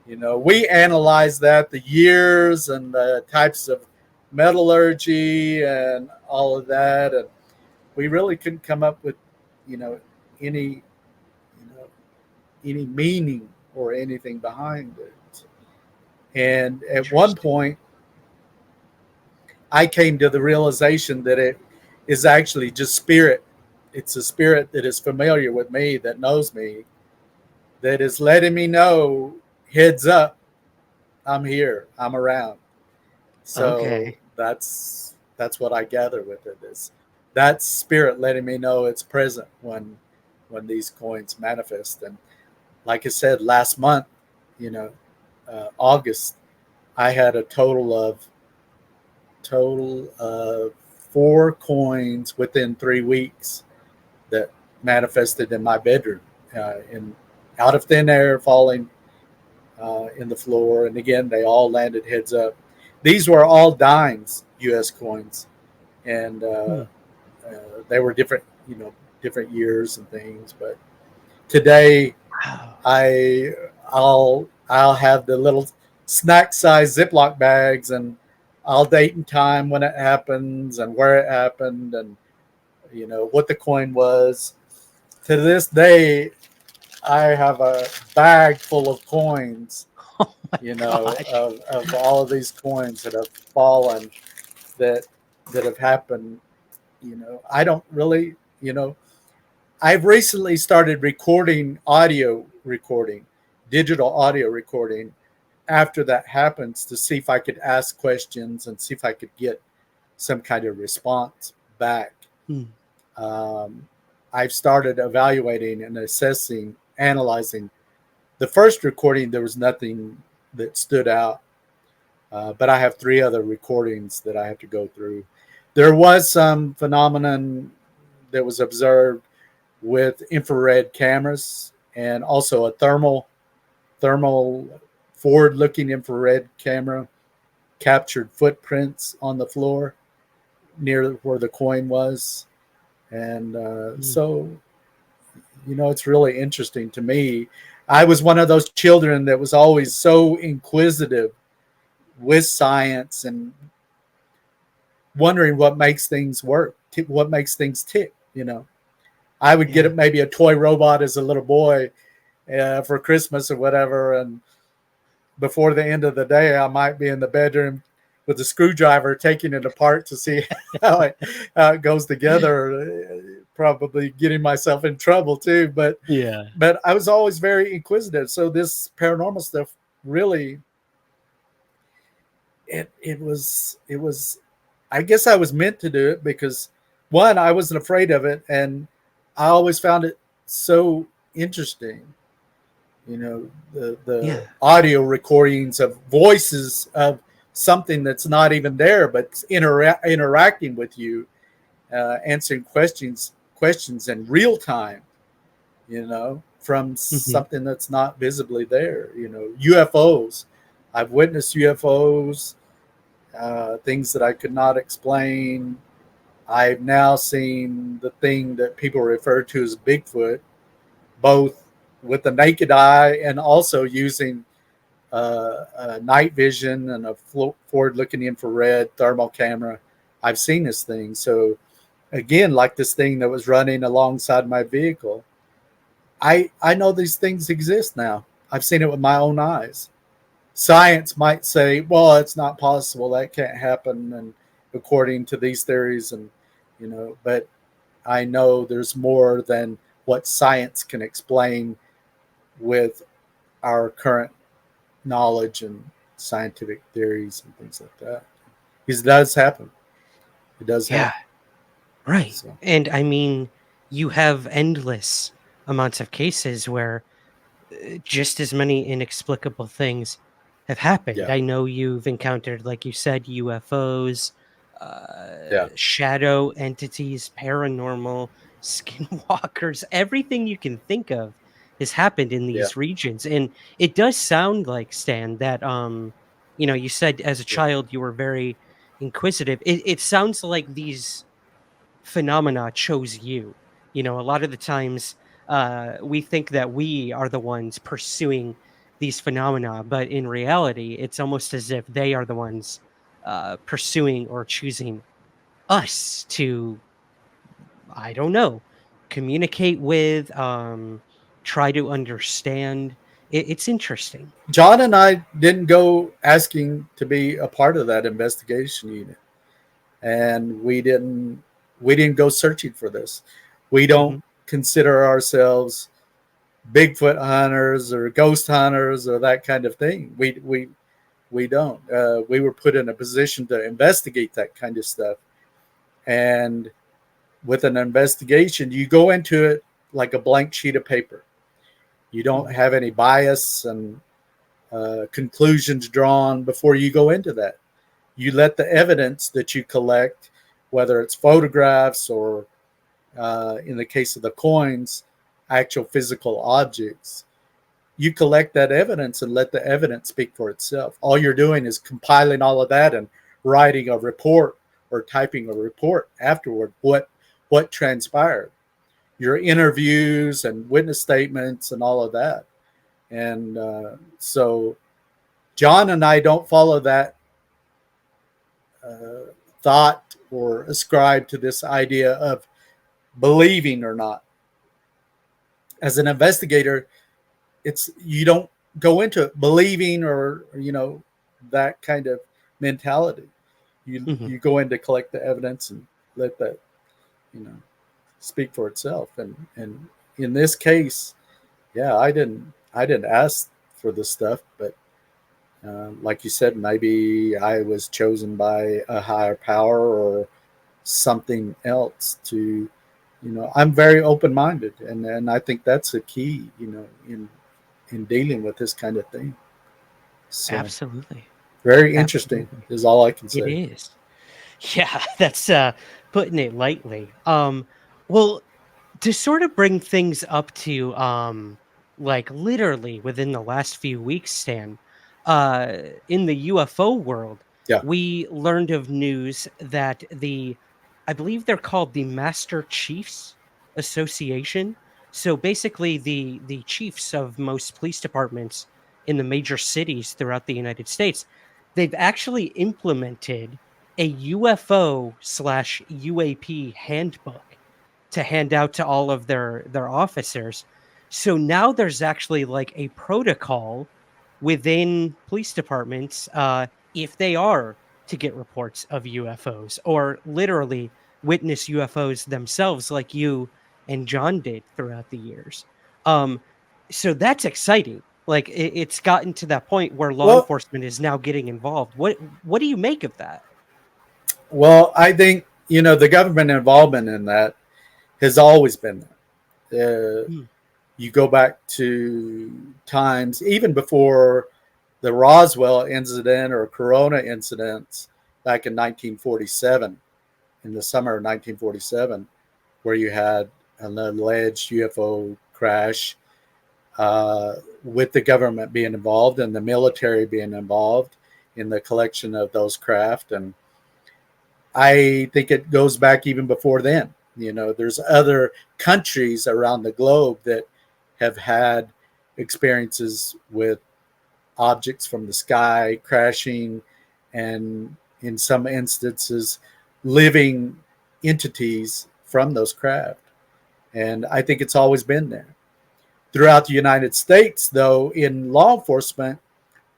We analyzed the years and the types of metallurgy and all of that, and we really couldn't come up with, any meaning or anything behind it. And at one point, I came to the realization that it is actually just spirit. It's a spirit that is familiar with me, that knows me, that is letting me know, heads up, I'm here, I'm around. So that's what I gather with it, is that spirit letting me know it's present when these coins manifest. And like I said, last month, August, I had a total of 4 coins within 3 weeks that manifested in my bedroom, out of thin air, falling in the floor. And again, they all landed heads up. These were all dimes, U.S. coins, and they were different years and things. But today, I'll have the little snack size Ziploc bags, and I'll date and time when it happens and where it happened and what the coin was. To this day, I have a bag full of coins, of all of these coins that have fallen, that have happened. I don't really, I've recently started recording digital audio recording after that happens, to see if I could ask questions and see if I could get some kind of response back. I've started evaluating and analyzing. The first recording, there was nothing that stood out, but I have 3 other recordings that I have to go through. There was some phenomenon that was observed with infrared cameras, and also a thermal forward-looking infrared camera captured footprints on the floor near where the coin was. And so, it's really interesting to me. I was one of those children that was always so inquisitive with science and wondering what makes things work, what makes things tick. I would get maybe a toy robot as a little boy for Christmas or whatever, and before the end of the day, I might be in the bedroom with a screwdriver taking it apart to see how it goes together, probably getting myself in trouble too. But I was always very inquisitive. So this paranormal stuff really, it was, I guess I was meant to do it because, one, I wasn't afraid of it, and I always found it so interesting. The audio recordings of voices of something that's not even there, but interacting with you, answering questions in real time, from something that's not visibly there. UFOs. I've witnessed UFOs, things that I could not explain. I've now seen the thing that people refer to as Bigfoot, both with the naked eye and also using night vision and a forward-looking infrared thermal camera. I've seen this thing. So again, like this thing that was running alongside my vehicle, I know these things exist now. I've seen it with my own eyes. Science might say, well, it's not possible, that can't happen, and according to these theories, and but I know there's more than what science can explain with our current knowledge and scientific theories and things like that. Because it does happen. It does happen. Right. So. And I mean, you have endless amounts of cases where just as many inexplicable things have happened. I know you've encountered, like you said, UFOs, shadow entities, paranormal, skinwalkers, everything you can think of has happened in these regions. And it does sound like, Stan, that you said as a child you were very inquisitive. It sounds like these phenomena chose you. A lot of the times we think that we are the ones pursuing these phenomena, but in reality it's almost as if they are the ones pursuing or choosing us to, I don't know, communicate with, try to understand. It's interesting. John and I didn't go asking to be a part of that investigation unit, and we didn't go searching for this. We don't consider ourselves Bigfoot hunters or ghost hunters or that kind of thing. We don't. We were put in a position to investigate that kind of stuff. And with an investigation, you go into it like a blank sheet of paper. You don't have any bias and conclusions drawn before you go into that. You let the evidence that you collect, whether it's photographs or in the case of the coins, actual physical objects, you collect that evidence and let the evidence speak for itself. All you're doing is compiling all of that and writing a report or typing a report afterward, what transpired, your interviews and witness statements and all of that. And so John and I don't follow that thought or ascribe to this idea of believing or not. As an investigator, you don't go into it believing or that kind of mentality. You go in to collect the evidence and let that speak for itself. And in this case, I didn't ask for this stuff, but like you said, maybe I was chosen by a higher power or something else to, I'm very open-minded, and I think that's a key, in dealing with this kind of thing. So, absolutely. Very interesting is all I can say. It is. Yeah, that's putting it lightly. Well, to sort of bring things up to like literally within the last few weeks, Stan, in the UFO world, Yeah. we learned of news that I believe they're called the Master Chiefs Association. So basically, the chiefs of most police departments in the major cities throughout the United States, they've actually implemented a UFO slash UAP handbook to hand out to all of their officers. So now there's actually like a protocol within police departments, if they are to get reports of UFOs or literally witness UFOs themselves, like you and John did throughout the years. Um, so that's exciting. Like it's gotten to that point where law Well, enforcement is now getting involved. What do you make of that? well, I think the government involvement in that has always been there. Hmm. You go back to times even before the Roswell incident or Corona incidents back in 1947, in the summer of 1947, where you had an alleged UFO crash, with the government being involved and the military being involved in the collection of those craft. And I think it goes back even before then. There's other countries around the globe that have had experiences with objects from the sky crashing, and in some instances, living entities from those craft. And I think it's always been there. Throughout the United States, though, in law enforcement,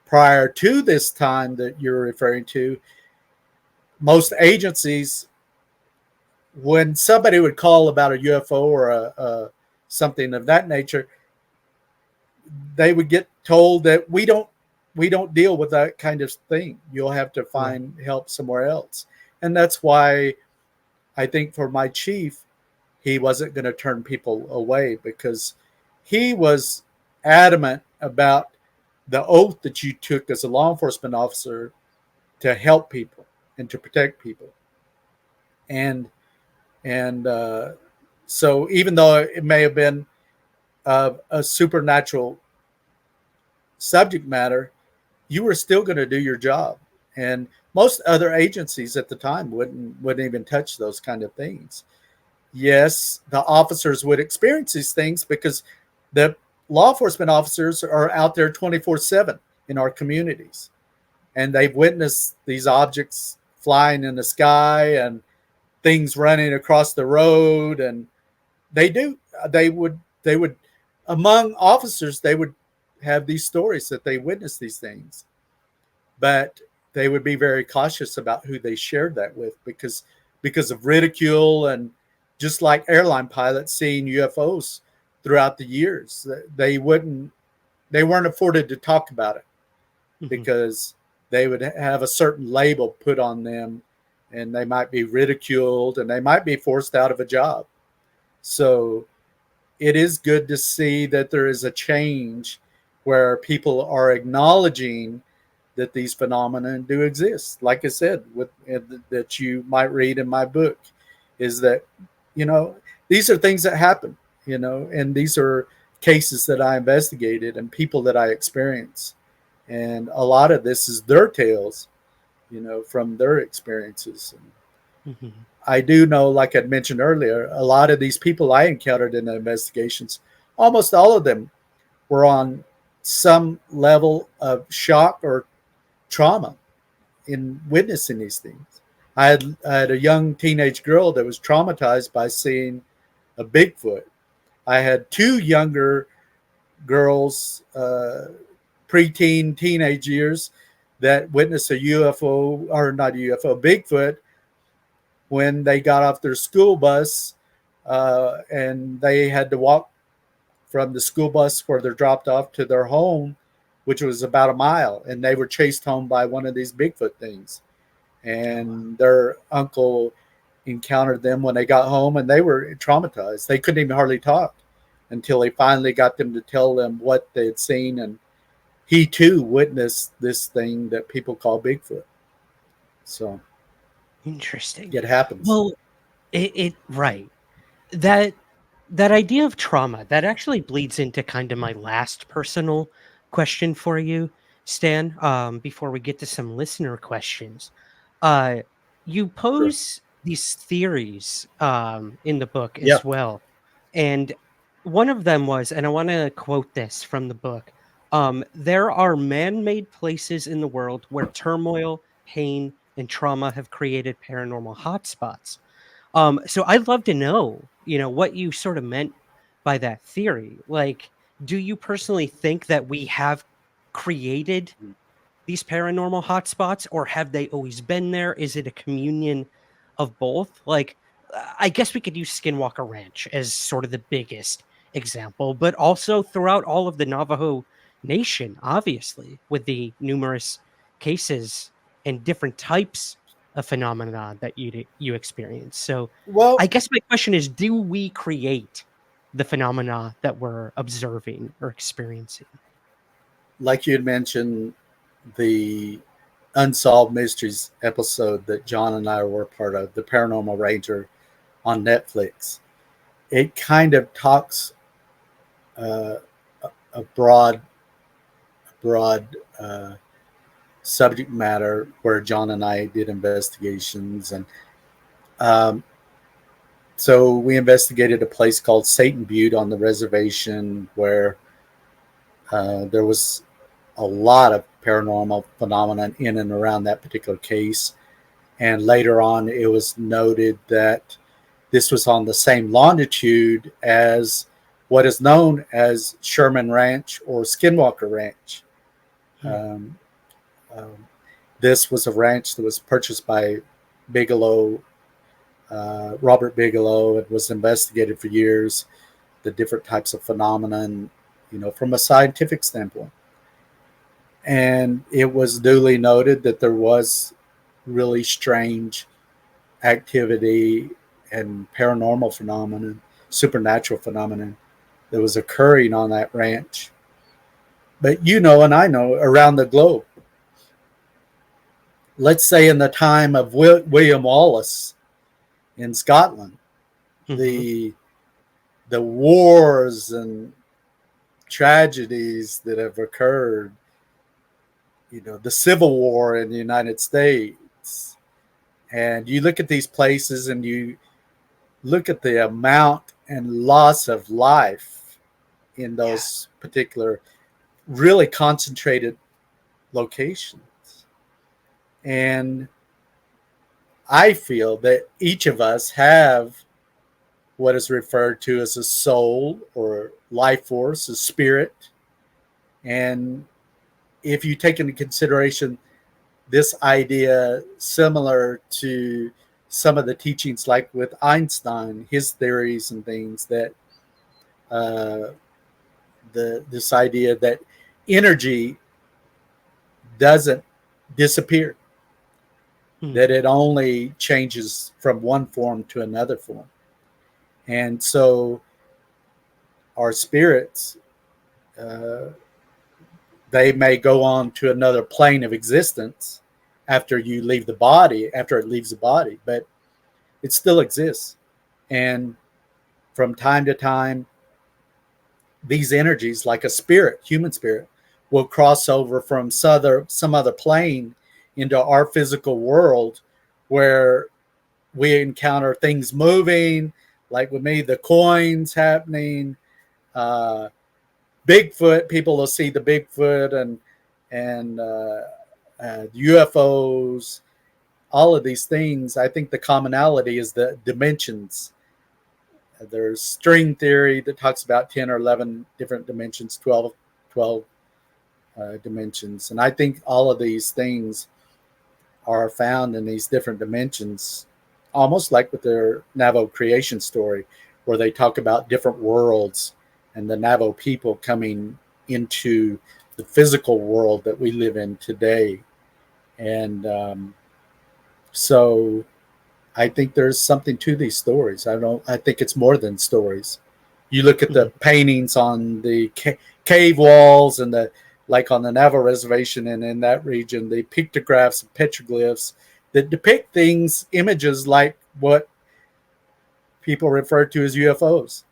prior to this time that you're referring to, most agencies, when somebody would call about a UFO or something of that nature, they would get told that we don't deal with that kind of thing. You'll have to find help somewhere else. And that's why I think for my chief, he wasn't going to turn people away, because he was adamant about the oath that you took as a law enforcement officer to help people and to protect people. And so even though it may have been a supernatural subject matter, you were still going to do your job. And most other agencies at the time wouldn't even touch those kind of things. Yes, the officers would experience these things because the law enforcement officers are out there 24/7 in our communities, and they've witnessed these objects flying in the sky and things running across the road. And they would among officers, they would have these stories that they witnessed these things, but they would be very cautious about who they shared that with, because of ridicule. And just like airline pilots seeing UFOs throughout the years, they weren't afforded to talk about it, because they would have a certain label put on them, and they might be ridiculed, and they might be forced out of a job. So it is good to see that there is a change where people are acknowledging that these phenomena do exist. Like I said, that you might read in my book, is that, these are things that happen, and these are cases that I investigated and people that I experienced. And a lot of this is their tales, from their experiences. And I do know, like I'd mentioned earlier, a lot of these people I encountered in the investigations, almost all of them were on some level of shock or trauma in witnessing these things. I had a young teenage girl that was traumatized by seeing a Bigfoot. I had two younger girls, preteen, teenage years, that witnessed a UFO, or not a UFO, Bigfoot, when they got off their school bus, and they had to walk from the school bus where they're dropped off to their home, which was about a mile, and they were chased home by one of these Bigfoot things. And their uncle encountered them when they got home, and they were traumatized. They couldn't even hardly talk until he finally got them to tell them what they had seen. And he too witnessed this thing that people call Bigfoot. So Interesting. it happens. Well, it right. That idea of trauma, that actually bleeds into kind of my last personal question for you. Stan, before we get to some listener questions, you Sure. pose these theories in the book Yeah. as well. And one of them was, and I want to quote this from the book, there are man-made places in the world where turmoil, pain, and trauma have created paranormal hotspots. So I'd love to know, what you sort of meant by that theory. Like, do you personally think that we have created these paranormal hotspots, or have they always been there? Is it a communion of both? Like, I guess we could use Skinwalker Ranch as sort of the biggest example, but also throughout all of the Navajo Nation, obviously, with the numerous cases and different types of phenomena that you experience. So, I Well, guess my question is, do we create the phenomena that we're observing or experiencing? like you had mentioned, the Unsolved Mysteries episode that John and I were part of, the Paranormal Ranger on Netflix, it kind of talks uh, a broad subject matter where John and I did investigations, and um, so we investigated a place called Satan Butte on the reservation where there was a lot of paranormal phenomenon in and around that particular case. And later on, it was noted that this was on the same longitude as what is known as Sherman Ranch or Skinwalker Ranch. Hmm. Um, um, this was a ranch that was purchased by Bigelow, Robert Bigelow. It was investigated for years, the different types of phenomenon, from a scientific standpoint. And it was duly noted that there was really strange activity and paranormal phenomenon, supernatural phenomenon that was occurring on that ranch. But and I know around the globe, let's say in the time of William Wallace in Scotland, Hmm. the wars and tragedies that have occurred, the Civil War in the United States, and you look at these places and you look at the amount and loss of life in Yeah. those particular really concentrated locations. And I feel that each of us have what is referred to as a soul or life force, a spirit. And if you take into consideration this idea similar to some of the teachings, like with Einstein, his theories and things, that uh, this idea that energy doesn't disappear, Hmm. that it only changes from one form to another form. And so our spirits, uh, they may go on to another plane of existence after you leave the body, after it leaves the body, but it still exists. And from time to time, these energies, like a spirit, human spirit, will cross over from some other plane into our physical world, where we encounter things moving, like with me, the coins happening, uh, Bigfoot. People will see the Bigfoot and UFOs, all of these things. I think the commonality is the dimensions. There's string theory that talks about 10 or 11 different dimensions, 12 dimensions. And I think all of these things are found in these different dimensions, almost like with their Navajo creation story, where they talk about different worlds and the Navajo people coming into the physical world that we live in today. And so I think there's something to these stories. I think it's more than stories. You look at the Hmm. paintings on the cave walls and like on the Navajo reservation and in that region, the pictographs and petroglyphs that depict things, images like what people refer to as UFOs.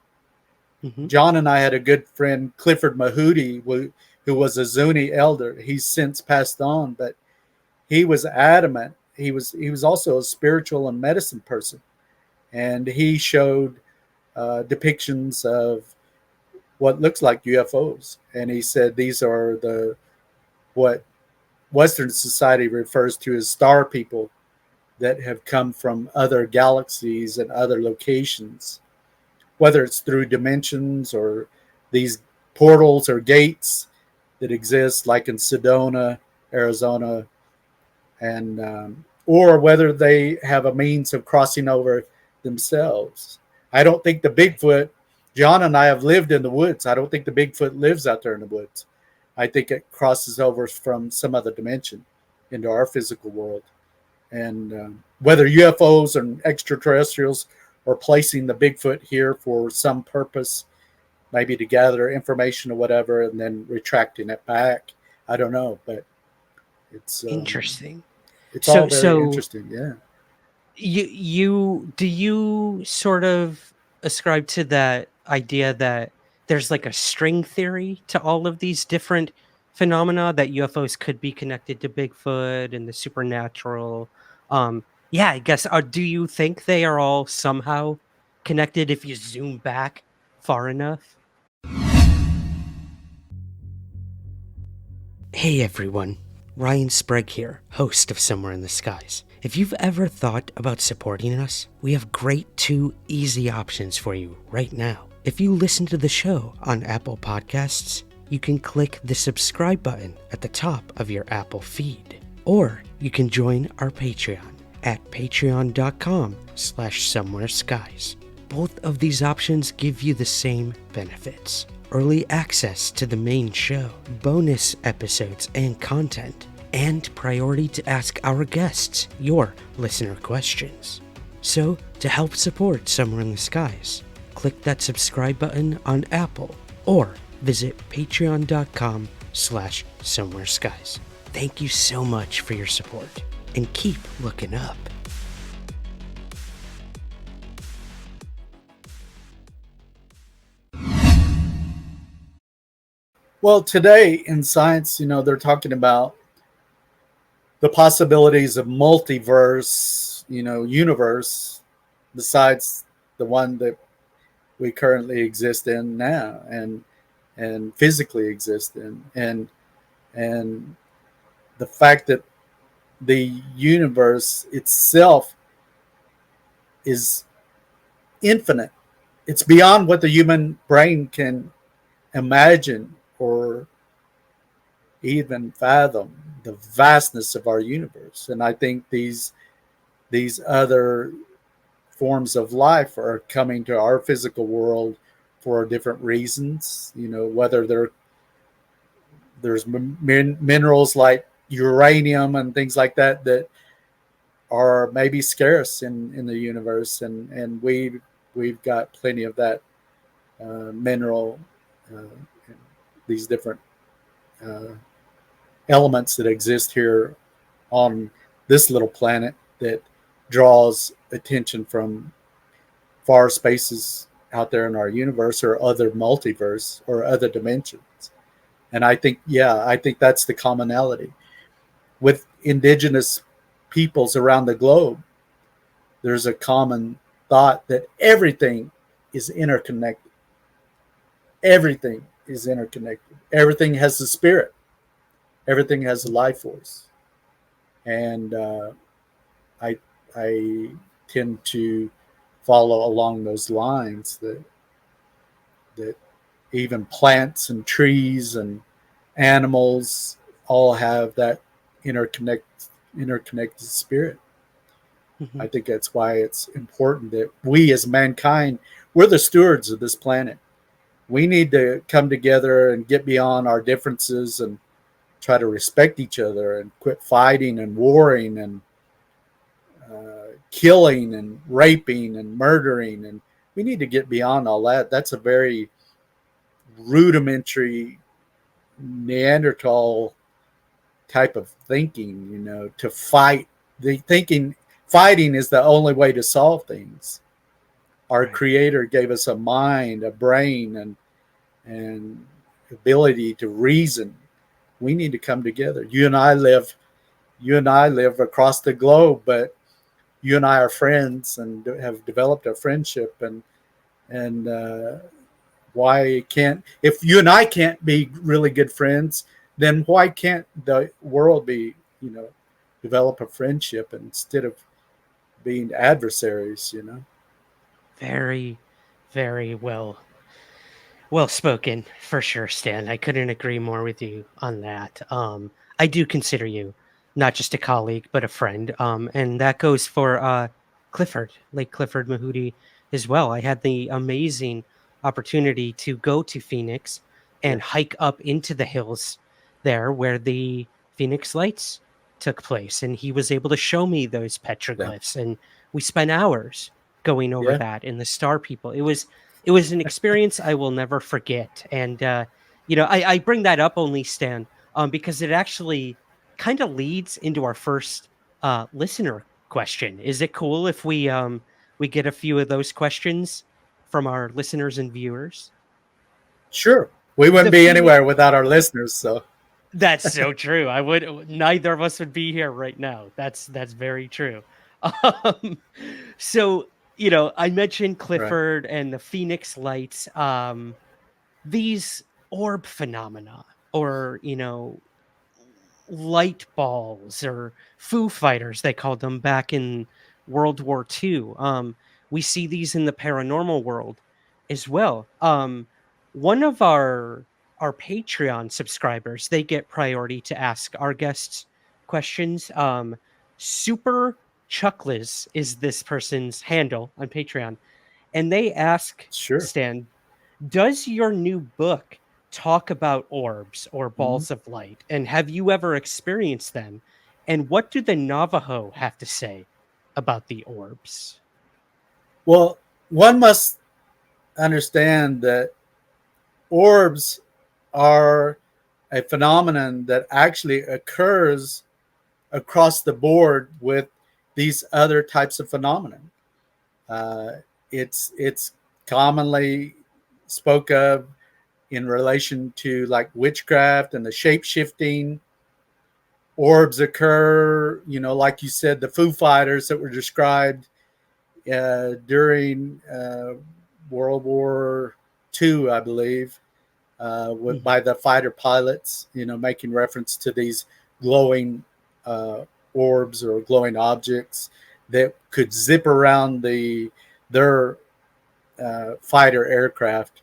Hmm. John and I had a good friend, Clifford Mahooty, who was a Zuni elder. He's since passed on, but he was adamant. He was also a spiritual and medicine person, and he showed depictions of what looks like UFOs. And he said these are what Western society refers to as star people that have come from other galaxies and other locations, whether it's through dimensions or these portals or gates that exist, like in Sedona, Arizona, and or whether they have a means of crossing over themselves. I don't think the Bigfoot, John and I have lived in the woods. I don't think the Bigfoot lives out there in the woods. I think it crosses over from some other dimension into our physical world. And whether UFOs and extraterrestrials are placing the Bigfoot here for some purpose, maybe to gather information or whatever, and then retracting it back, I don't know. But it's interesting. It's all very interesting. Yeah. Do you sort of ascribe to that idea that there's like a string theory to all of these different phenomena, that UFOs could be connected to Bigfoot and the supernatural? Yeah, I guess. Do you think they are all somehow connected if you zoom back far enough? Hey everyone, Ryan Sprague here, host of Somewhere in the Skies. If you've ever thought about supporting us, we have great 2 easy options for you right now. If you listen to the show on Apple Podcasts, you can click the subscribe button at the top of your Apple feed. Or you can join our Patreon at patreon.com/somewhereskies. Both of these options give you the same benefits: early access to the main show, bonus episodes and content, and priority to ask our guests your listener questions. So, to help support Somewhere in the Skies, click that subscribe button on Apple or visit patreon.com/somewhereskies. Thank you so much for your support, and keep looking up. Well, today in science, they're talking about the possibilities of multiverse, universe, besides the one that we currently exist in now and physically exist in, and the fact that the universe itself is infinite. It's beyond what the human brain can imagine or even fathom, the vastness of our universe. And I think these other forms of life are coming to our physical world for different reasons. Whether there's minerals like uranium and things like that are maybe scarce in the universe, and we've got plenty of that mineral, these different elements that exist here on this little planet that draws attention from far spaces out there in our universe or other multiverse or other dimensions. And I think that's the commonality with indigenous peoples around the globe. There's a common thought that everything is interconnected. Everything is interconnected. Everything has a spirit. Everything has a life force. And I tend to follow along those lines that even plants and trees and animals all have that interconnected spirit. Mm-hmm. I think that's why it's important that we as mankind, we're the stewards of this planet. We need to come together and get beyond our differences and try to respect each other and quit fighting and warring and killing and raping and murdering. And we need to get beyond all that. That's a very rudimentary Neanderthal type of thinking, to fight. Fighting is the only way to solve things. Our Creator gave us a mind, a brain, and ability to reason we need to come together. You and I live across the globe, but you and I are friends and have developed a friendship. And why can't, if you and I can't be really good friends, then why can't the world be, develop a friendship instead of being adversaries? Very, very well spoken, for sure, Stan. I couldn't agree more with you on that. I do consider you not just a colleague, but a friend. And that goes for Lake Clifford Mahooty as well. I had the amazing opportunity to go to Phoenix Yeah. and hike up into the hills there where the Phoenix Lights took place. And he was able to show me those Yeah. petroglyphs. And we spent hours going over Yeah. that and the star people. It was an experience I will never forget. And, I bring that up only, Stan, because it actually kind of leads into our first listener question. Is it cool if we get a few of those questions from our listeners and viewers? Sure. We wouldn't The be Phoenix. anywhere without our listeners. So, That's so true. Neither of us would be here right now. That's very true. Um, so, I mentioned right. Clifford and the Phoenix Lights. These orb phenomena, or light balls, or Foo Fighters, they called them back in World War II. We see these in the paranormal world as well. One of our Patreon subscribers, they get priority to ask our guests questions. Super Chuckles is this person's handle on Patreon, and they ask, Sure. Stan, does your new book talk about orbs or Mhm. balls of light? And have you ever experienced them? And what do the Navajo have to say about the orbs? Well, one must understand that orbs are a phenomenon that actually occurs across the board with these other types of phenomena. Uh, it's commonly spoke of in relation to like witchcraft and the shape shifting. Orbs occur, like you said, the Foo Fighters that were described during World War II, I believe, Mhm. by the fighter pilots, making reference to these glowing uh, orbs or glowing objects that could zip around their fighter aircraft,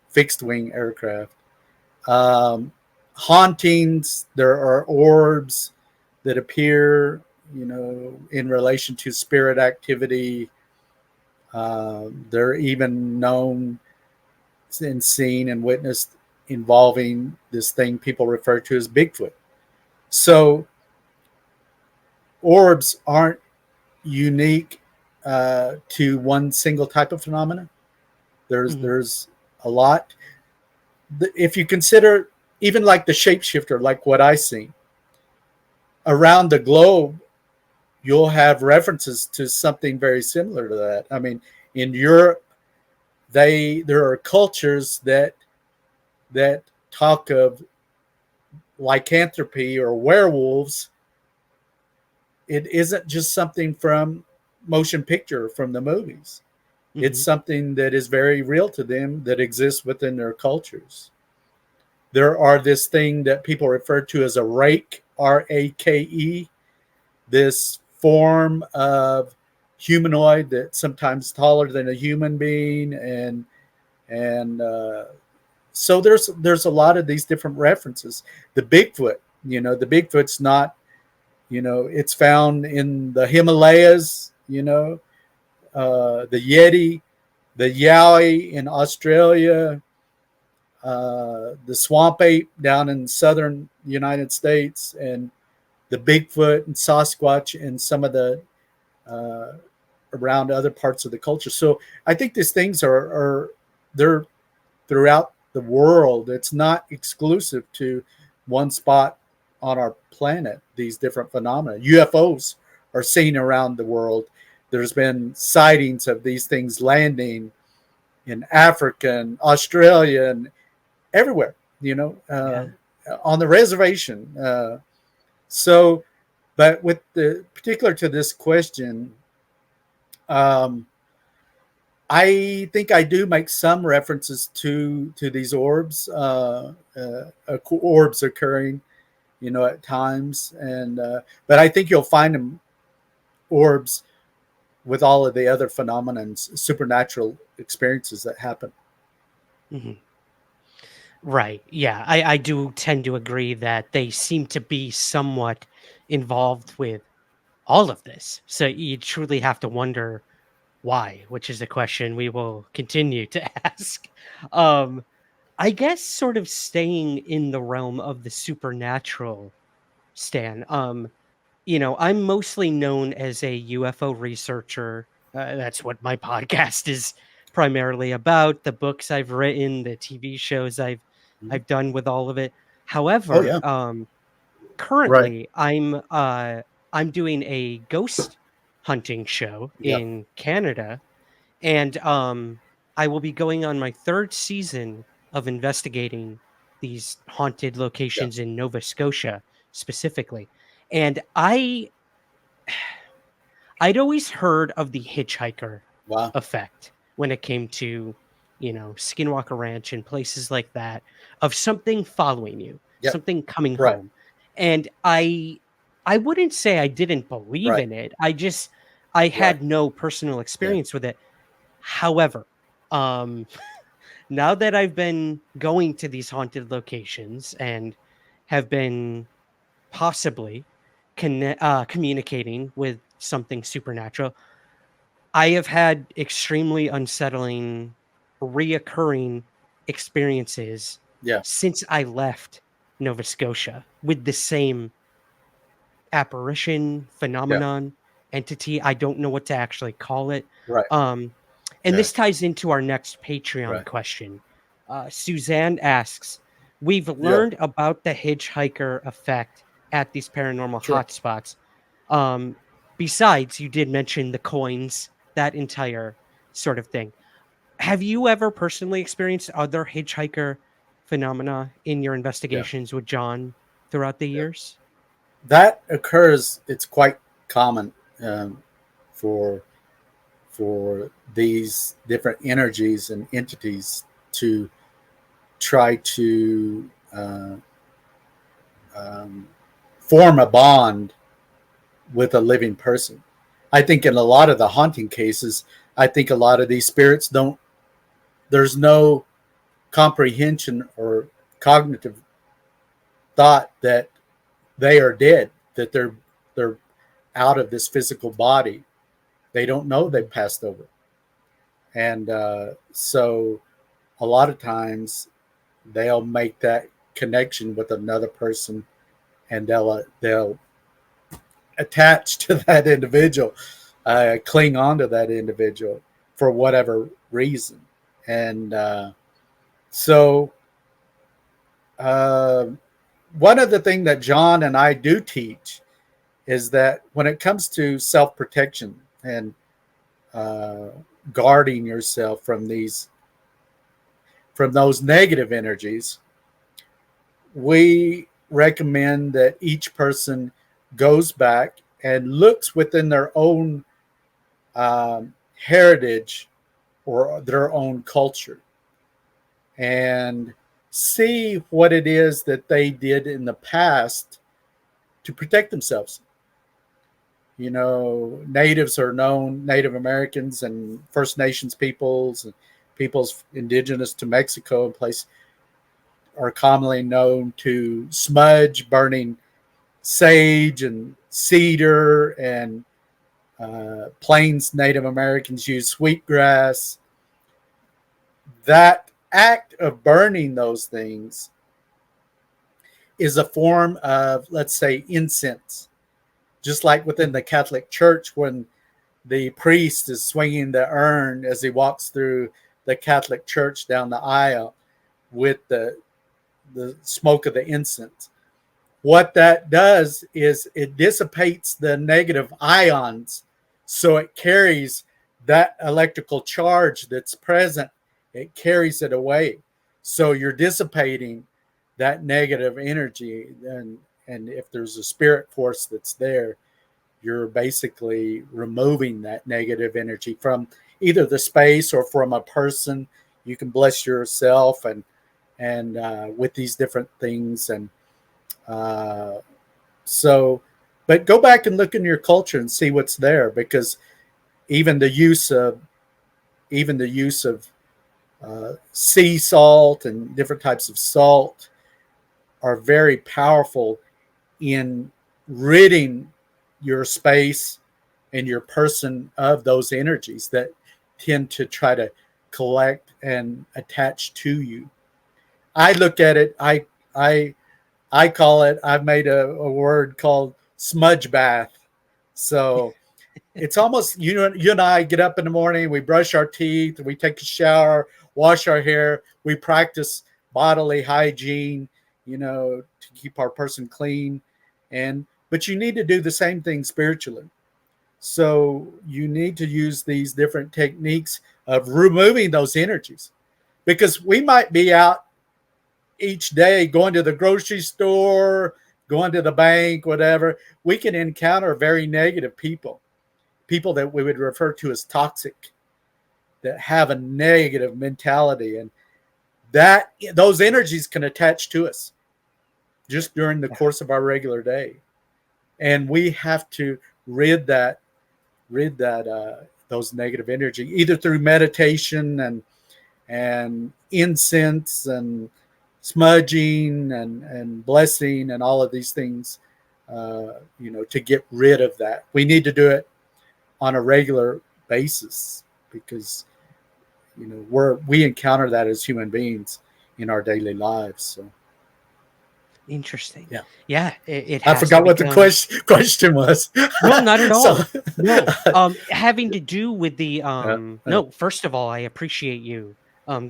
fixed wing aircraft. Um, Hauntings, there are orbs that appear, in relation to spirit activity. They're even known and seen and witnessed involving this thing people refer to as Bigfoot. So orbs aren't unique to one single type of phenomena. Mhm. There's a lot. If you consider even like the shapeshifter, like what I see around the globe, you'll have references to something very similar to that. I mean, in Europe, there are cultures that talk of lycanthropy or werewolves. It isn't just something from motion picture from the movies. It's Mhm. something that is very real to them that exists within their cultures. There are this thing that people refer to as a rake, Rake, this form of humanoid that's sometimes taller than a human being, and so there's a lot of these different references. The Bigfoot, the Bigfoot's not, it's found in the Himalayas, the Yeti, the Yowie in Australia, the swamp ape down in southern United States, and the Bigfoot and Sasquatch and some of the uh, around other parts of the culture. So I think these things are they're throughout the world. It's not exclusive to one spot on our planet. These different phenomena, UFOs, are seen around the world. There's been sightings of these things landing in Africa and Australia and everywhere. Yeah. on the reservation. So, but with the particular to this question, I think I do make some references to these orbs, orbs occurring, at times, and but I think you'll find them orbs with all of the other phenomenons, supernatural experiences that happen. Mm-hmm. Right. Yeah, I do tend to agree that they seem to be somewhat involved with all of this. So you truly have to wonder why, which is a question we will continue to ask. Um, I guess sort of staying in the realm of the supernatural, Stan. I'm mostly known as a UFO researcher. That's what my podcast is primarily about. The books I've written, the TV shows I've done with all of it. Oh However, yeah, right. currently I'm doing a ghost hunting show Yeah, in Canada, and I will be going on my third season of investigating these haunted yeah. locations in Nova Scotia specifically. And I'd always heard of the hitchhiker Wow. effect when it came to, Skinwalker Ranch and places like that, of something following you, Yep. something coming Right. home. And I wouldn't say I didn't believe Right. in it. I Right. had no personal Yeah. experience with it. However, um now that I've been going to these haunted locations and have been possibly communicating with something supernatural, I have had extremely unsettling, reoccurring experiences Yeah. since I left Nova Scotia with the same apparition, Yeah. phenomenon, entity. I don't know what to actually call it. Right. Um, and Yeah. this ties into our next Patreon Right. question. Suzanne asks, we've Yeah. learned about the hitchhiker effect at these paranormal Sure. hotspots. Um, Besides, you did mention the coins, that entire sort of thing. Have you ever personally experienced other hitchhiker phenomena in your Yeah. investigations with John throughout the Yeah. years? That occurs. It's quite common for these different energies and entities to try to um, form a bond with a living person. I think in a lot of the haunting cases, I think a lot of these spirits don't. There's no comprehension or cognitive thought that they are dead, that they're out of this physical body. They don't know they Mhm. passed over, and so a lot of times they'll make that connection with another person, and they'll attach to that individual, cling on to that individual for whatever reason, and so uh, one of the things that John and I do teach is that when it comes to self-protection and uh, guarding yourself from those negative energies, we recommend that each person goes back and looks within their own heritage or their own culture and see what it is that they did in the past to protect themselves. Natives are known, Native Americans and First Nations peoples and peoples indigenous to Mexico and place are commonly known to smudge, burning sage and cedar, and Plains Native Americans use sweetgrass. That act of burning those things is a form of, let's say, incense. Just like within the Catholic Church, when the priest is swinging the urn as he walks through the Catholic Church down the aisle with the smoke of the incense. What that does is it dissipates the negative ions, so it carries that electrical charge that's present, it carries it away. So you're dissipating that negative energy, and if there's a spirit force that's there, you're basically removing that negative energy from either the space or from a person. You can bless yourself and with these different things, and so. But go back and look in your culture and see what's there, because even the use of sea salt and different types of salt are very powerful in ridding your space and your person of those energies that tend to try to collect and attach to you. I look at it, I call it, I've made a word called smudge bath. So it's almost, you and I get up in the morning, we brush our teeth, we take a shower, wash our hair, we practice bodily hygiene, to keep our person clean. But you need to do the same thing spiritually. So you need to use these different techniques of removing those energies, because we might be out each day going to the grocery store, going to the bank, whatever. We can encounter very negative people that we would refer to as toxic, that have a negative mentality, and that those energies can attach to us just during the course of our regular day. And we have to rid that those negative energy, either through meditation and incense and smudging and blessing and all of these things, to get rid of that. We need to do it on a regular basis, because we encounter that as human beings in our daily lives. So interesting. Yeah. It I has forgot to what the question was. No, not at all. So, No, having to do with the yeah. no, first of all, I appreciate you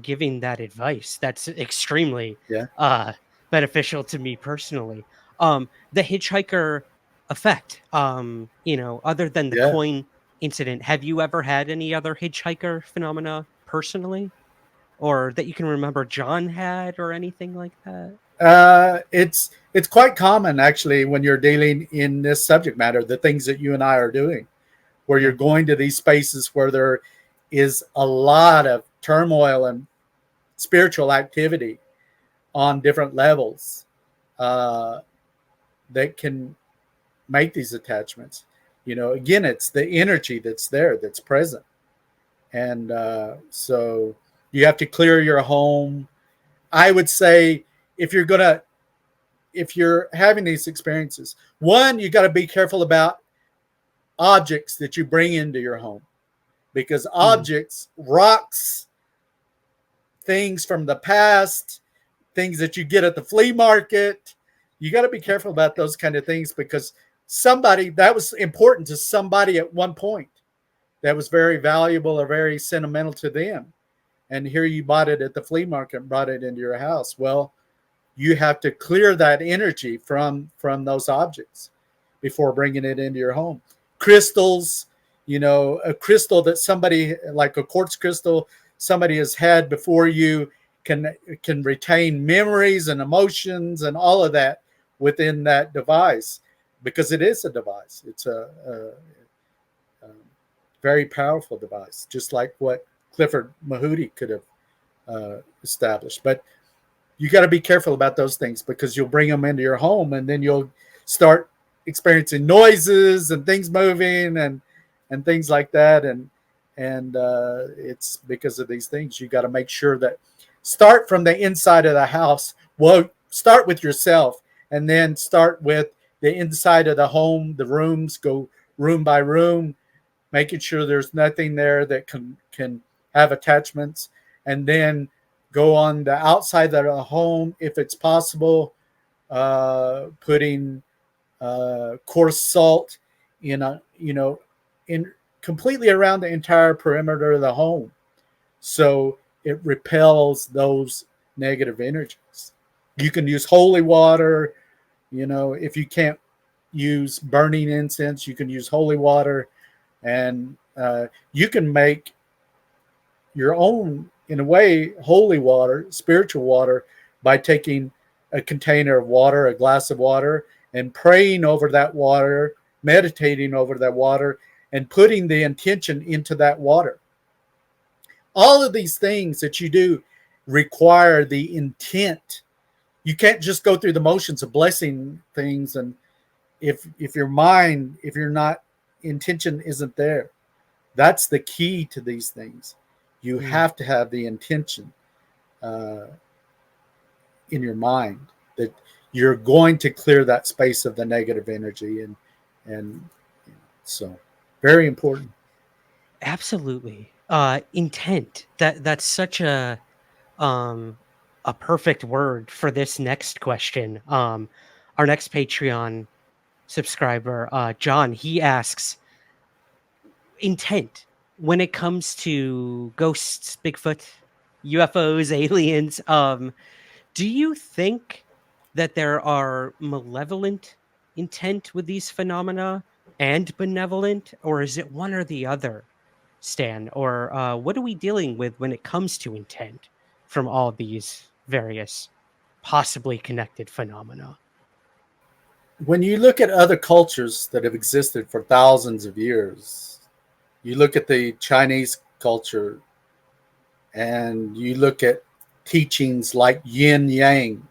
giving that advice. That's extremely Yeah. beneficial to me personally. The hitchhiker effect, other than the Yeah. coin incident, have you ever had any other hitchhiker phenomena personally, or that you can remember John had, or anything like that? It's quite common, actually, when you're dealing in this subject matter, the things that you and I are doing, where Yeah. you're going to these spaces where there is a lot of turmoil and spiritual activity on different levels, that can make these attachments. Again, it's the energy that's there, that's present. And so you have to clear your home. I would say, if you're having these experiences, one, you got to be careful about objects that you bring into your home, because objects, rocks, things from the past, things that you get at the flea market, you got to be careful about those kind of things, because that was important to somebody at one point, that was very valuable or very sentimental to them. And here you bought it at the flea market and brought it into your house. Well, you have to clear that energy from those objects before bringing it into your home. Crystals, a crystal that somebody, like a quartz crystal, somebody has had before you, can retain memories and emotions and all of that within that device, because it is a device. It's a very powerful device, just like what Clifford Mahooty could have established. But you got to be careful about those things, because you'll bring them into your home, and then you'll start experiencing noises and things moving and things like that. And it's because of these things. You got to make sure that start from the inside of the house. Well, start with yourself, and then start with the inside of the home, the rooms, go room by room, making sure there's nothing there that can have attachments, and then go on the outside of the home, if it's possible, putting coarse salt in completely around the entire perimeter of the home, so it repels those negative energies. You can use holy water. If you can't use burning incense, you can use holy water, and you can make your own, in a way, holy water, spiritual water, by taking a container of water, a glass of water, and praying over that water, meditating over that water, and putting the intention into that water. All of these things that you do require the intent. You can't just go through the motions of blessing things, and if your mind, if you're not, intention isn't there. That's the key to these things. You have to have the intention in your mind that you're going to clear that space of the negative energy, and so very important. Absolutely. Intent. That's such a perfect word for this next question. Our next Patreon subscriber, John, he asks, intent when it comes to ghosts, Bigfoot, UFOs, aliens. Do you think that there are malevolent intent with these phenomena and benevolent, or is it one or the other, Stan? Or what are we dealing with when it comes to intent from all these various possibly connected phenomena? When you look at other cultures that have existed for thousands of years, you look at the Chinese culture and you look at teachings like yin yang,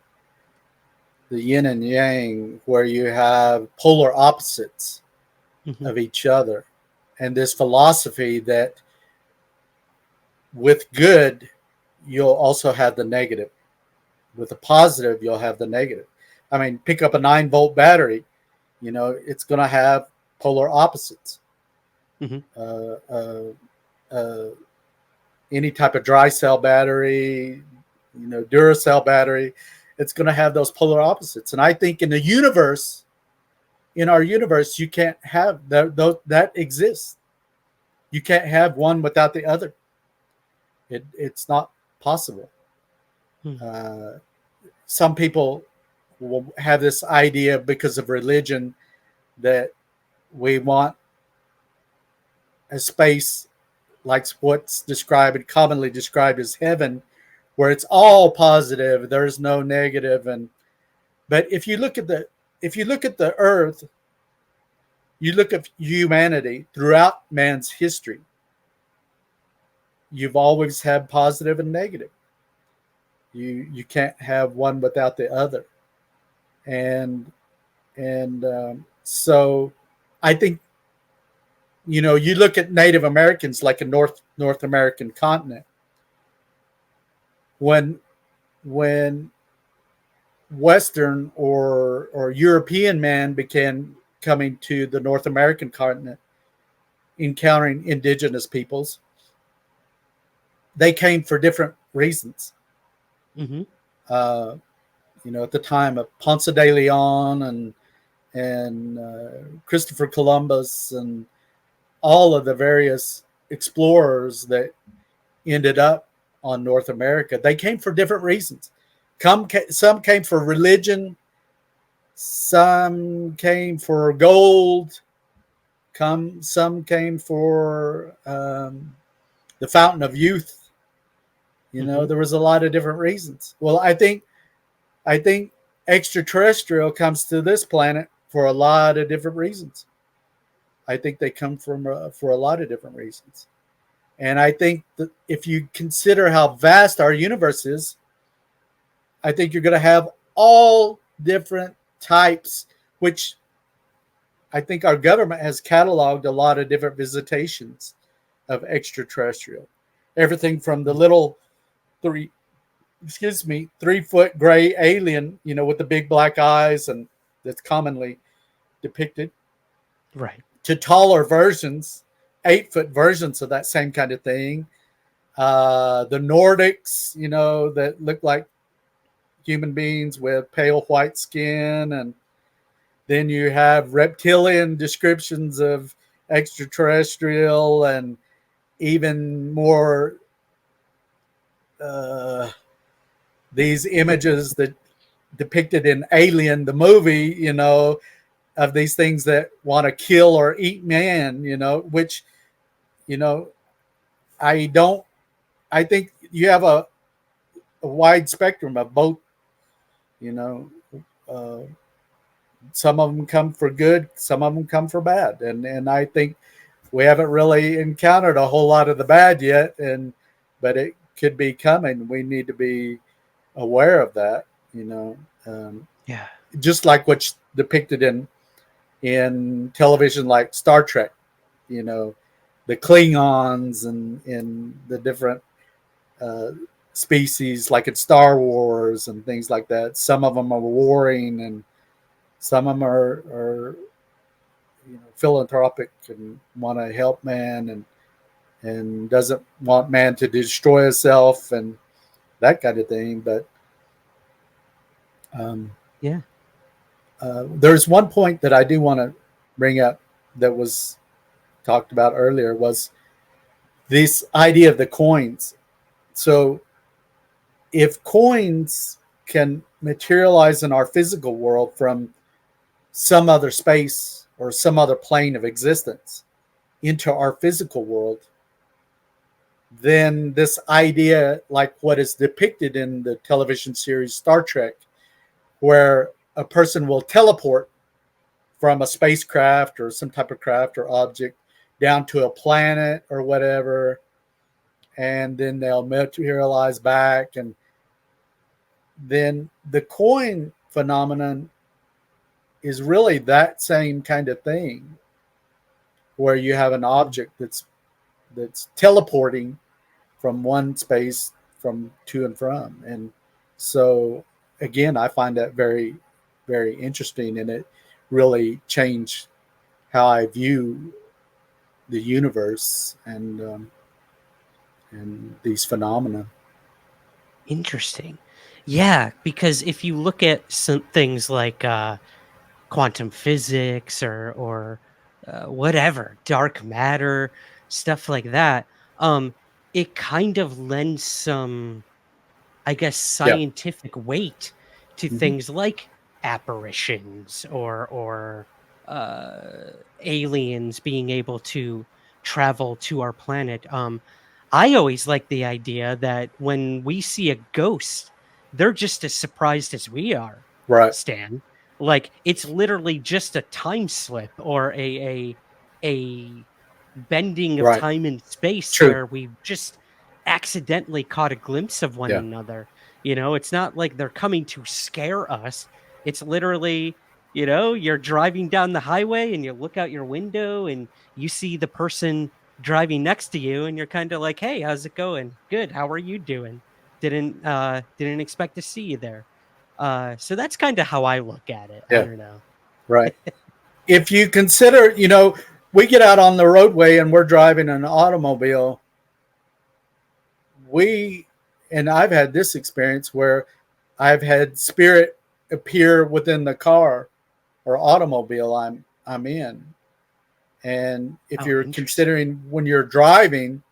the yin and yang, where you have polar opposites of each other, and this philosophy that with good you'll also have the negative, with the positive you'll have the negative. I mean, pick up a 9-volt battery, it's going to have polar opposites. Any type of dry cell battery, Duracell battery, it's going to have those polar opposites. And I think in our universe, you can't have that exists. You can't have one without the other. It's not possible. Some people will have this idea because of religion that we want a space like what's commonly described as heaven, where it's all positive, there's no negative. But if you look at the earth, you look at humanity throughout man's history, you've always had positive and negative. You can't have one without the other. And so I think, you look at Native Americans, like a North American continent. When Western or European man began coming to the North American continent, encountering indigenous peoples, they came for different reasons. At the time of Ponce de Leon and Christopher Columbus and all of the various explorers that ended up on North America, they came for different reasons. Some came for religion, some came for gold, some came for the fountain of youth. There was a lot of different reasons. Well, I think extraterrestrial comes to this planet for a lot of different reasons. I think they come for a lot of different reasons. And I think that if you consider how vast our universe is, I think you're going to have all different types, which I think our government has cataloged a lot of different visitations of extraterrestrial. Everything from the little 3-foot gray alien, with the big black eyes, and that's commonly depicted, right, to taller versions, 8-foot versions of that same kind of thing. The Nordics, that look like human beings with pale white skin. And then you have reptilian descriptions of extraterrestrial, and even more these images that depicted in Alien, the movie, of these things that want to kill or eat man, which, I think you have a wide spectrum of both You know, uh, some of them come for good, some of them come for bad, and I think we haven't really encountered a whole lot of the bad yet, but it could be coming. We need to be aware of that. You know, Yeah. just like what's depicted in television, like Star Trek. You know, the Klingons and the different uh, species, like in Star Wars and things like that. Some of them are warring, and some of them are philanthropic and want to help man and doesn't want man to destroy himself and that kind of thing. But um, Yeah. there's one point that I do want to bring up that was talked about earlier, was this idea of the coins. So if coins can materialize in our physical world from some other space or some other plane of existence into our physical world, then this idea, like what is depicted in the television series Star Trek, where a person will teleport from a spacecraft or some type of craft or object down to a planet or whatever, and then they'll materialize back. And then the coin phenomenon is really that same kind of thing, where you have an object that's teleporting from one space from to and from. And so again, I find that very, very interesting, and it really changed how I view the universe and these phenomena. Interesting. Yeah, because if you look at some things like quantum physics or whatever, dark matter, stuff like that, it kind of lends some, I guess, Yeah. scientific weight to Mm-hmm. things like apparitions or aliens being able to travel to our planet. I always like the idea that when we see a ghost, they're just as surprised as we are, Right. Stan. Like it's literally just a time slip or a bending of Right. time and space True. where we just accidentally caught a glimpse of one Yeah. another. It's not like they're coming to scare us. It's literally, you're driving down the highway and you look out your window and you see the person driving next to you and you're kind of like, "Hey, how's it going? Good. How are you doing? Didn't expect to see you there." So that's kind of how I look at it. I Yeah. don't know. Right. If you consider, we get out on the roadway and we're driving an automobile, and I've had this experience where I've had spirit appear within the car or automobile I'm in. And if Oh, you're interesting. considering when you're driving,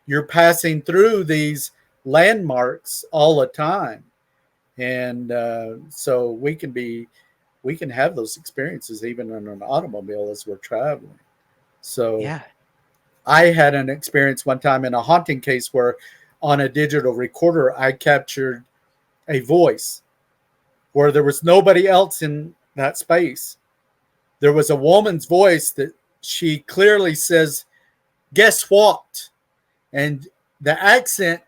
you're passing through these landmarks all the time. And so we can have those experiences even in an automobile as we're traveling. So Yeah. I had an experience one time in a haunting case where on a digital recorder, I captured a voice where there was nobody else in that space. There was a woman's voice that she clearly says, "Guess what?" And the accent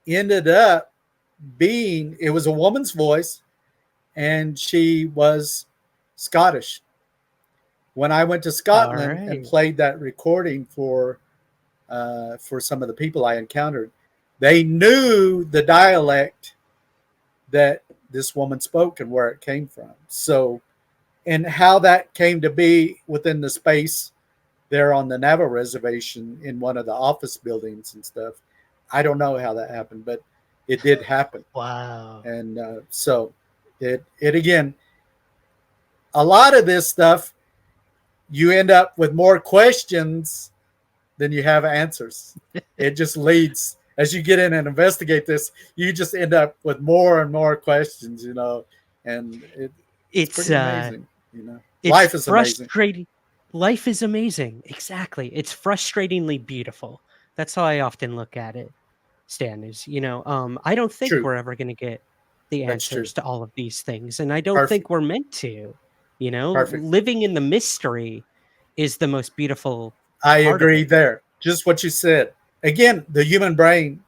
ended up being, it was a woman's voice, and she was Scottish. When I went to All Scotland and right. played that recording for some of the people I encountered, they knew the dialect that this woman spoke and where it came from. So, and how that came to be within the space there on the Navajo reservation in one of the office buildings and stuff, I don't know how that happened, but it did happen. Wow. And so it again, a lot of this stuff, you end up with more questions than you have answers. It just leads, as you get in and investigate this, you just end up with more and more questions, and it's It's pretty amazing, it's Life is amazing. frustrating. Life is amazing. Exactly. It's frustratingly beautiful. That's how I often look at it, Stan, is, I don't think True. we're ever going to get the That's true. answers to all of these things, and I don't Perfect. think we're meant to. You know, Perfect. living in the mystery is the most beautiful I part of agree it. there. Just what you said. Again, the human brain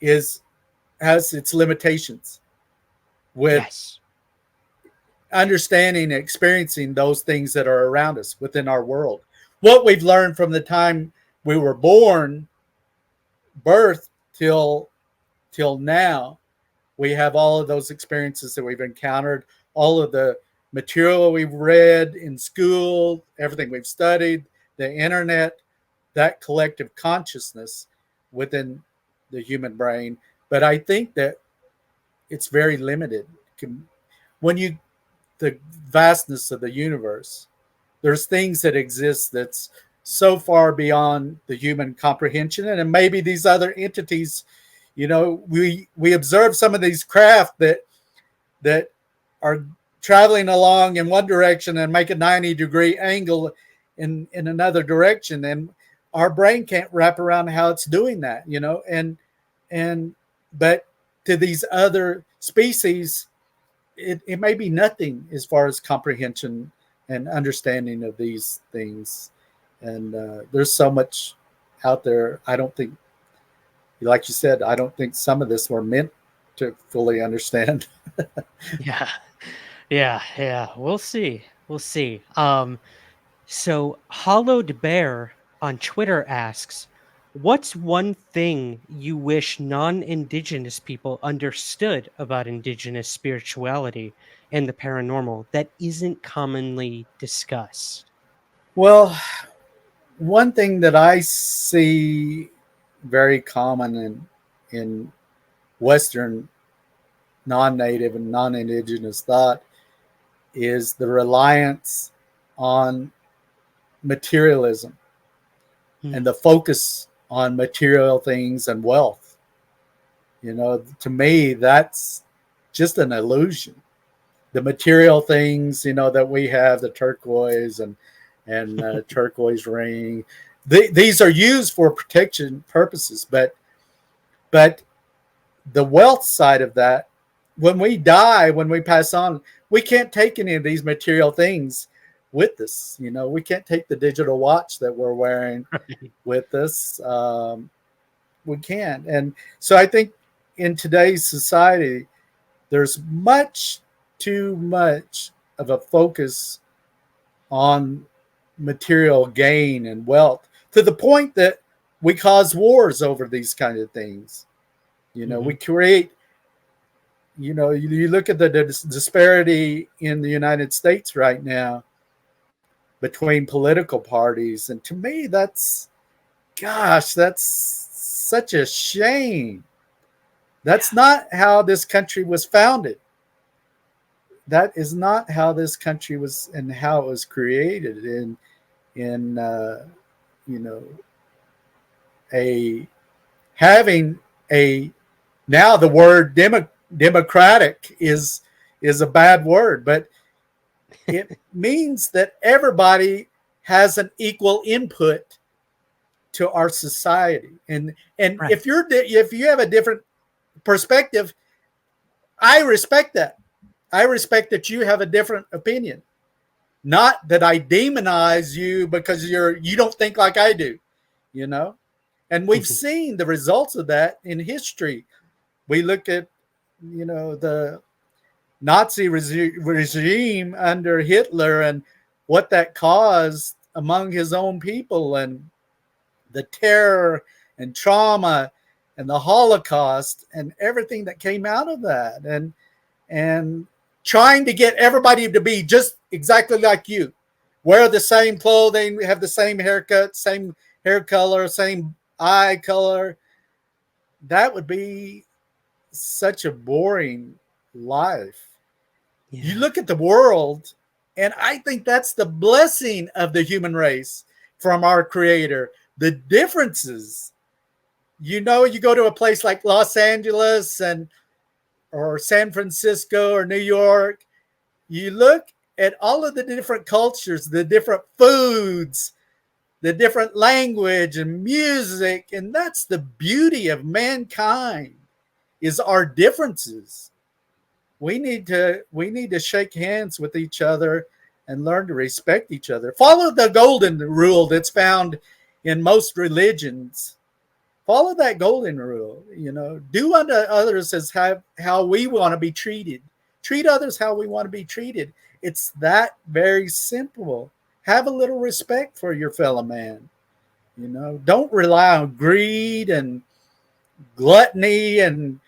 has its limitations with Yes. understanding and experiencing those things that are around us within our world. What we've learned from the time we were born, birth till now, we have all of those experiences that we've encountered, all of the material we've read in school, everything we've studied, the internet, that collective consciousness within the human brain. But I think that it's very limited. When you, the vastness of the universe, there's things that exist that's so far beyond the human comprehension. And maybe these other entities, we observe some of these craft that are traveling along in one direction and make a 90-degree angle in another direction, and our brain can't wrap around how it's doing that, and but to these other species, it may be nothing as far as comprehension and understanding of these things. And there's so much out there. I don't think, like you said, I don't think some of this were meant to fully understand. Yeah. Yeah. We'll see. We'll see. So Hollowed Bear on Twitter asks, what's one thing you wish non-Indigenous people understood about Indigenous spirituality and the paranormal that isn't commonly discussed? Well, one thing that I see very common in Western non-native and non-indigenous thought is the reliance on materialism Hmm. and the focus on material things and wealth. To me, that's just an illusion. The material things, that we have, the turquoise and turquoise ring, these are used for protection purposes. But the wealth side of that, when we die, when we pass on, we can't take any of these material things with us. We can't take the digital watch that we're wearing with us. We can't. And so I think in today's society, there's much too much of a focus on material gain and wealth, to the point that we cause wars over these kind of things. We create, you look at the disparity in the United States right now between political parties. And to me, that's such a shame. That's not how this country was founded. That is not how this country was and how it was created in a having a, now the word democratic is a bad word, but it means that everybody has an equal input to our society. And Right. if you have a different perspective, I respect that. I respect that you have a different opinion. Not that I demonize you because you don't think like I do, And we've seen the results of that in history. We look at, the Nazi regime under Hitler and what that caused among his own people, and the terror and trauma and the Holocaust and everything that came out of that, and trying to get everybody to be just exactly like you, wear the same clothing, have the same haircut, same hair color, same eye color. That would be such a boring life. Yeah. You look at the world, and I think that's the blessing of the human race from our creator. The differences, you go to a place like Los Angeles or San Francisco or New York, you look at all of the different cultures, the different foods, the different language and music, and that's the beauty of mankind, is our differences. we need to shake hands with each other and learn to respect each other. Follow the golden rule that's found in most religions. Follow that golden rule. Do unto others as how we want to be treated. Treat others how we want to be treated. It's that very simple. Have a little respect for your fellow man. Don't rely on greed and gluttony and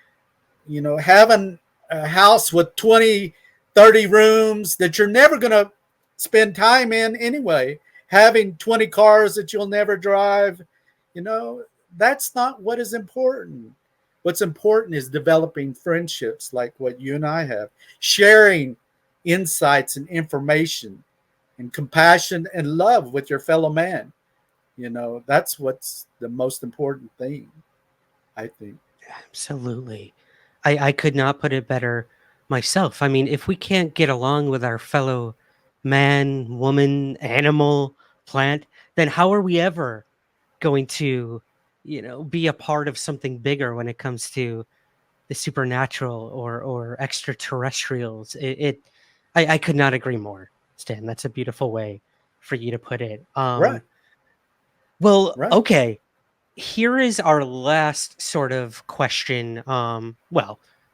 having a house with 20, 30 rooms that you're never going to spend time in anyway. Having 20 cars that you'll never drive. That's not what is important. What's important is developing friendships like what you and I have, sharing insights and information and compassion and love with your fellow man. That's what's the most important thing, I think. Absolutely. I could not put it better myself. I mean, if we can't get along with our fellow man, woman, animal, plant, then how are we ever going to, be a part of something bigger when it comes to the supernatural or extraterrestrials? I could not agree more, Stan. That's a beautiful way for you to put it. Right. Well, Right. okay. Here is our last sort of question.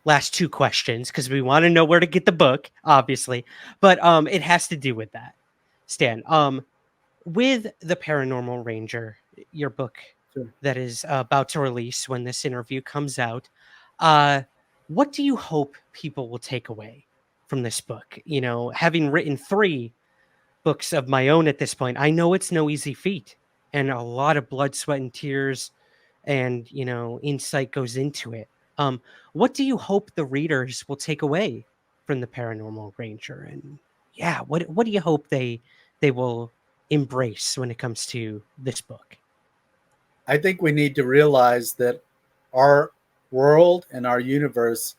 Last two questions, because we want to know where to get the book, obviously. But it has to do with that. Stan, with the Paranormal Ranger, your book Sure. that is about to release when this interview comes out, what do you hope people will take away from this book? Having written 3 books of my own at this point, I know it's no easy feat, and a lot of blood, sweat, and tears and insight goes into it. What do you hope the readers will take away from the Paranormal Ranger? And what do you hope they will embrace when it comes to this book? I think we need to realize that our world and our universe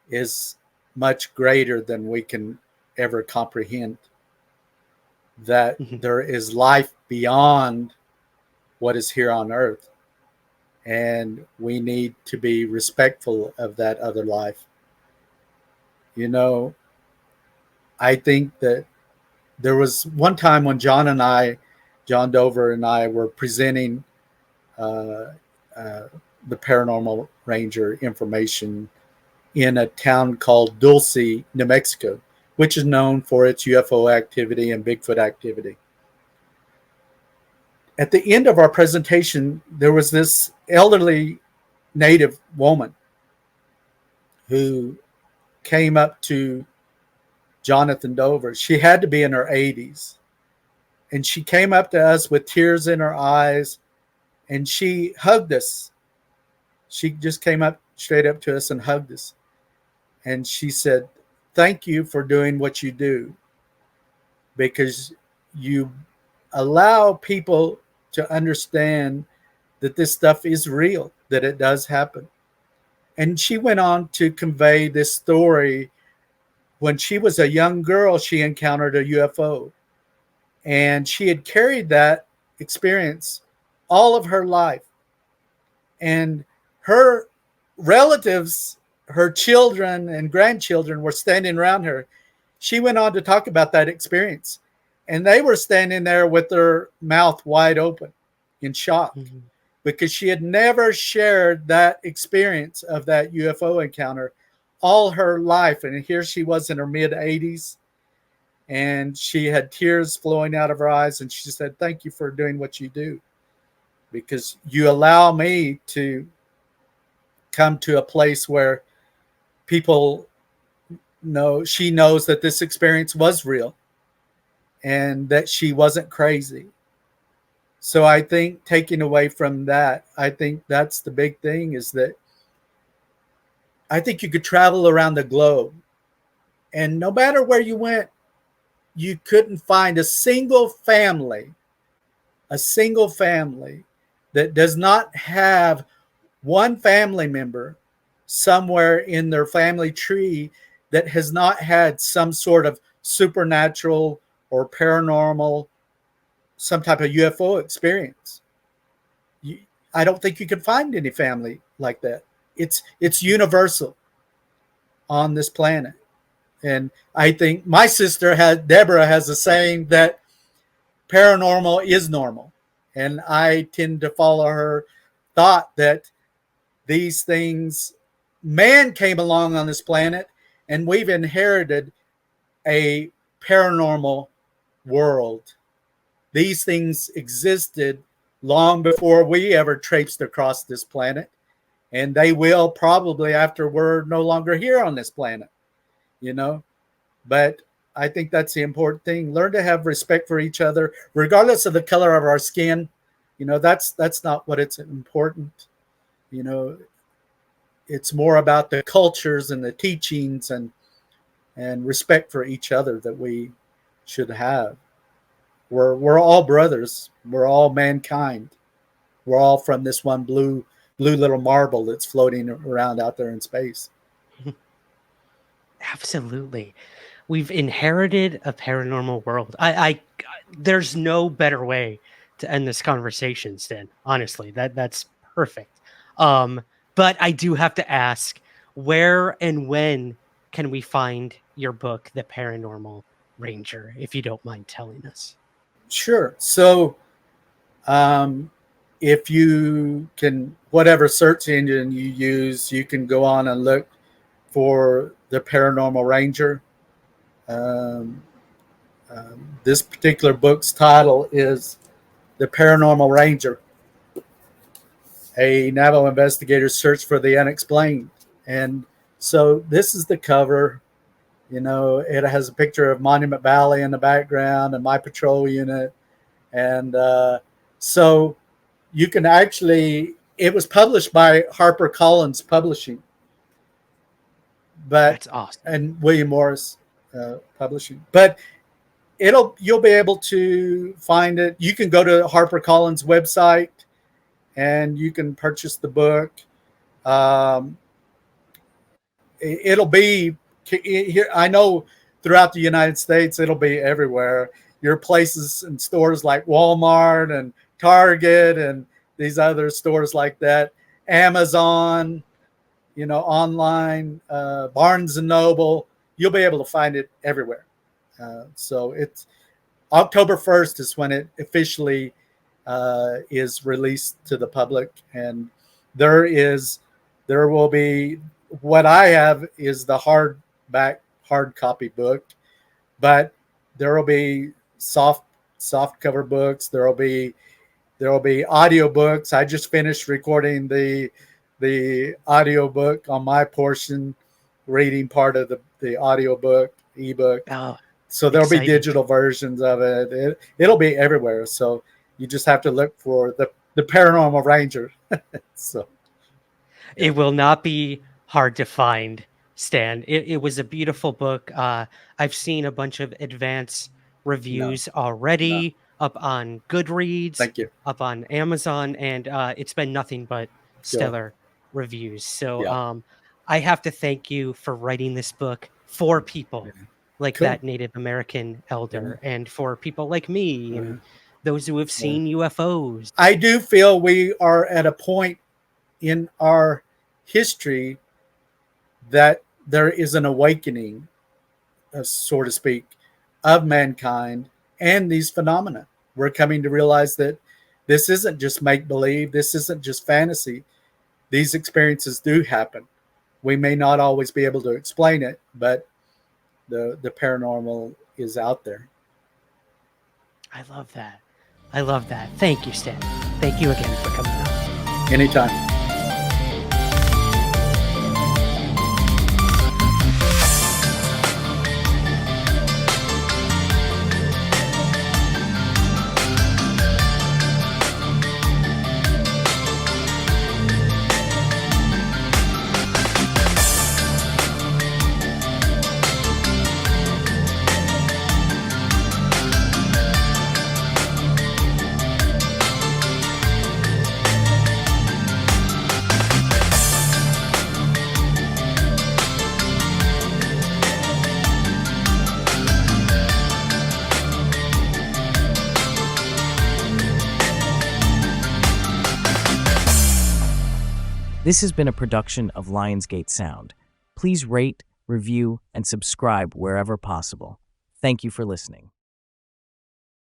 is much greater than we can ever comprehend. That there is life beyond what is here on earth. And we need to be respectful of that other life. I think that there was one time when John Dover and I were presenting the Paranormal Ranger information in a town called Dulce, New Mexico, which is known for its UFO activity and Bigfoot activity. At the end of our presentation, there was this elderly Native woman who came up to Jonathan Dover. She had to be in her 80s. And she came up to us with tears in her eyes, and she hugged us. She just came up straight up to us and hugged us. And she said, "Thank you for doing what you do, because you allow people to understand that this stuff is real, that it does happen." And she went on to convey this story. When she was a young girl, she encountered a UFO. And she had carried that experience all of her life. And her relatives, her children and grandchildren were standing around her. She went on to talk about that experience. And they were standing there with their mouth wide open in shock, because she had never shared that experience of that UFO encounter all her life. And here she was in her mid-80s, and she had tears flowing out of her eyes. And she said, "Thank you for doing what you do, because you allow me to come to a place where people know," she knows that this experience was real and that she wasn't crazy. So I think taking away from that, I think that's the big thing, is that I think you could travel around the globe, and no matter where you went, you couldn't find a single family that does not have one family member somewhere in their family tree that has not had some sort of supernatural or paranormal, some type of UFO experience. I don't think you can find any family like that. It's universal. on this planet. And I think my sister Deborah has a saying that paranormal is normal. And I tend to follow her thought that these things, man came along on this planet and we've inherited a paranormal world. These things existed long before we ever traipsed across this planet. And they will probably after we're no longer here on this planet, you know. But I think that's the important thing. Learn to have respect for each other, regardless of the color of our skin. You know, that's not what it's important. You know, it's more about the cultures and the teachings and respect for each other that we should have. We're all brothers. We're all mankind. We're all from this one blue little marble that's floating around out there in space. Absolutely. We've inherited a paranormal world. There's no better way to end this conversation, Stan. Honestly, that's perfect. But I do have to ask, where and when can we find your book, The Paranormal Ranger, if you don't mind telling us? Sure. So, if you can, whatever search engine you use, you can go on and look for The Paranormal Ranger. This particular book's title is The Paranormal Ranger, a Navajo Investigator's Search for the Unexplained. And so this is the cover. You know, it has a picture of Monument Valley in the background and my patrol unit. And so you can actually, it was published by HarperCollins Publishing. But, that's awesome. And William Morris Publishing. But you'll be able to find it. You can go to HarperCollins website and you can purchase the book. It'll be here. I know throughout the United States, it'll be everywhere. Your places and stores like Walmart and Target and these other stores like that, Amazon, you know, online, Barnes and Noble, you'll be able to find it everywhere. So it's October 1st is when it officially is released to the public. And there will be, what I have is the hard copy book, but there will be soft cover books. There will be audio books. I just finished recording the audio book on my portion, reading part of the audio book, ebook. Oh, so there'll be digital versions of it. It'll be everywhere. So you just have to look for the Paranormal Ranger. So it will not be hard to find, Stan. It was a beautiful book. I've seen a bunch of advanced reviews already up on Goodreads. Thank you. Up on Amazon, and it's been nothing but stellar reviews. So I have to thank you for writing this book for people like that Native American elder and for people like me and those who have seen UFOs. I do feel we are at a point in our history that there is an awakening, so to speak, of mankind and these phenomena. We're coming to realize that this isn't just make-believe. This isn't just fantasy. These experiences do happen. We may not always be able to explain it, but the paranormal is out there. I love that. I love that. Thank you, Stan. Thank you again for coming on. Anytime. This has been a production of LIONSGATE Sound. Please rate, review, and subscribe wherever possible. Thank you for listening.